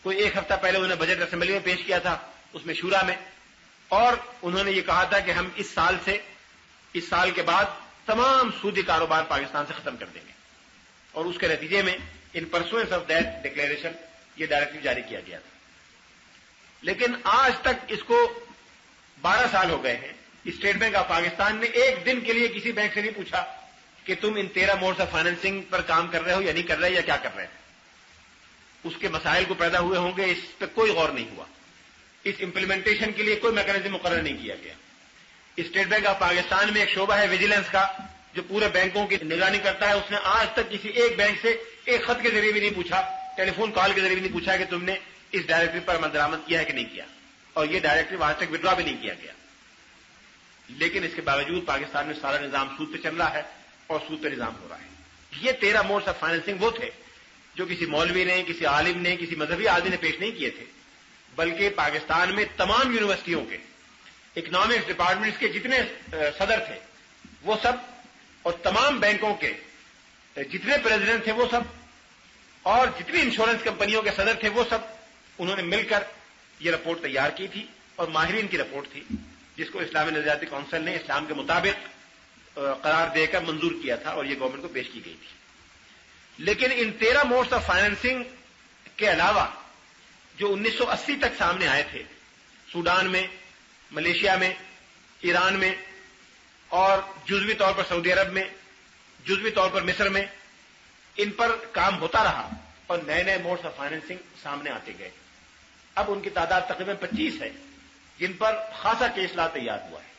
کوئی 1 ہفتہ پہلے انہوں نے بجٹ اسمبلی میں پیش کیا تھا، اس میں شورا میں، اور انہوں نے یہ کہا تھا کہ ہم اس سال کے بعد تمام سودی کاروبار پاکستان سے ختم کر دیں گے، اور اس کے نتیجے میں ان پرسوئنس آف دیٹ ڈکلیریشن یہ ڈائریکٹو جاری کیا گیا تھا. لیکن آج تک اس کو 12 سال ہو گئے ہیں. اسٹیٹ بینک آف پاکستان نے ایک دن کے لیے کسی بینک سے نہیں پوچھا کہ تم ان 13 موڈس آف فائنینسنگ پر کام کر رہے ہو یا نہیں کر رہے یا کیا کر رہے ہیں. اس کے مسائل کو پیدا ہوئے ہوں گے، اس پہ کوئی غور نہیں ہوا. اس امپلیمنٹیشن کے لیے کوئی میکانزم مقرر نہیں کیا گیا. اسٹیٹ بینک آف پاکستان میں ایک شعبہ ہے ویجیلنس کا جو پورے بینکوں کی نگرانی کرتا ہے. اس نے آج تک کسی ایک بینک سے ایک خط کے ذریعے بھی نہیں پوچھا، ٹیلی فون کال کے ذریعے بھی نہیں پوچھا کہ تم نے اس ڈائریکٹو پر عمل درآمد کیا ہے کہ نہیں کیا، اور یہ ڈائریکٹو آج تک وڈرا بھی نہیں کیا گیا. لیکن اس کے باوجود پاکستان میں سارا نظام سود پہ چل رہا ہے اور سود پہ نظام ہو رہا ہے. یہ 13 موڈس آف فائنینسنگ وہ تھے جو کسی مولوی نے، کسی عالم نے، کسی مذہبی آدمی نے پیش نہیں کیے تھے، بلکہ پاکستان میں تمام یونیورسٹیوں کے اکنامکس ڈپارٹمنٹس کے جتنے صدر تھے وہ سب، اور تمام بینکوں کے جتنے پریزیڈنٹ تھے وہ سب، اور جتنی انشورنس کمپنیوں کے صدر تھے وہ سب، انہوں نے مل کر یہ رپورٹ تیار کی تھی. اور ماہرین کی رپورٹ تھی جس کو اسلامی نظریاتی کونسل نے اسلام کے مطابق قرار دے کر منظور کیا تھا اور یہ گورنمنٹ کو پیش کی گئی تھی. لیکن ان 13 موڈس آف فائنینسنگ کے علاوہ جو 1980 تک سامنے آئے تھے، سوڈان میں، ملیشیا میں، ایران میں، اور جزوی طور پر سعودی عرب میں، جزوی طور پر مصر میں، ان پر کام ہوتا رہا اور نئے نئے موڈس آف فائنینسنگ سامنے آتے گئے. اب ان کی تعداد تقریباً 25 ہے جن پر خاصا کیس لا تیار ہوا ہے.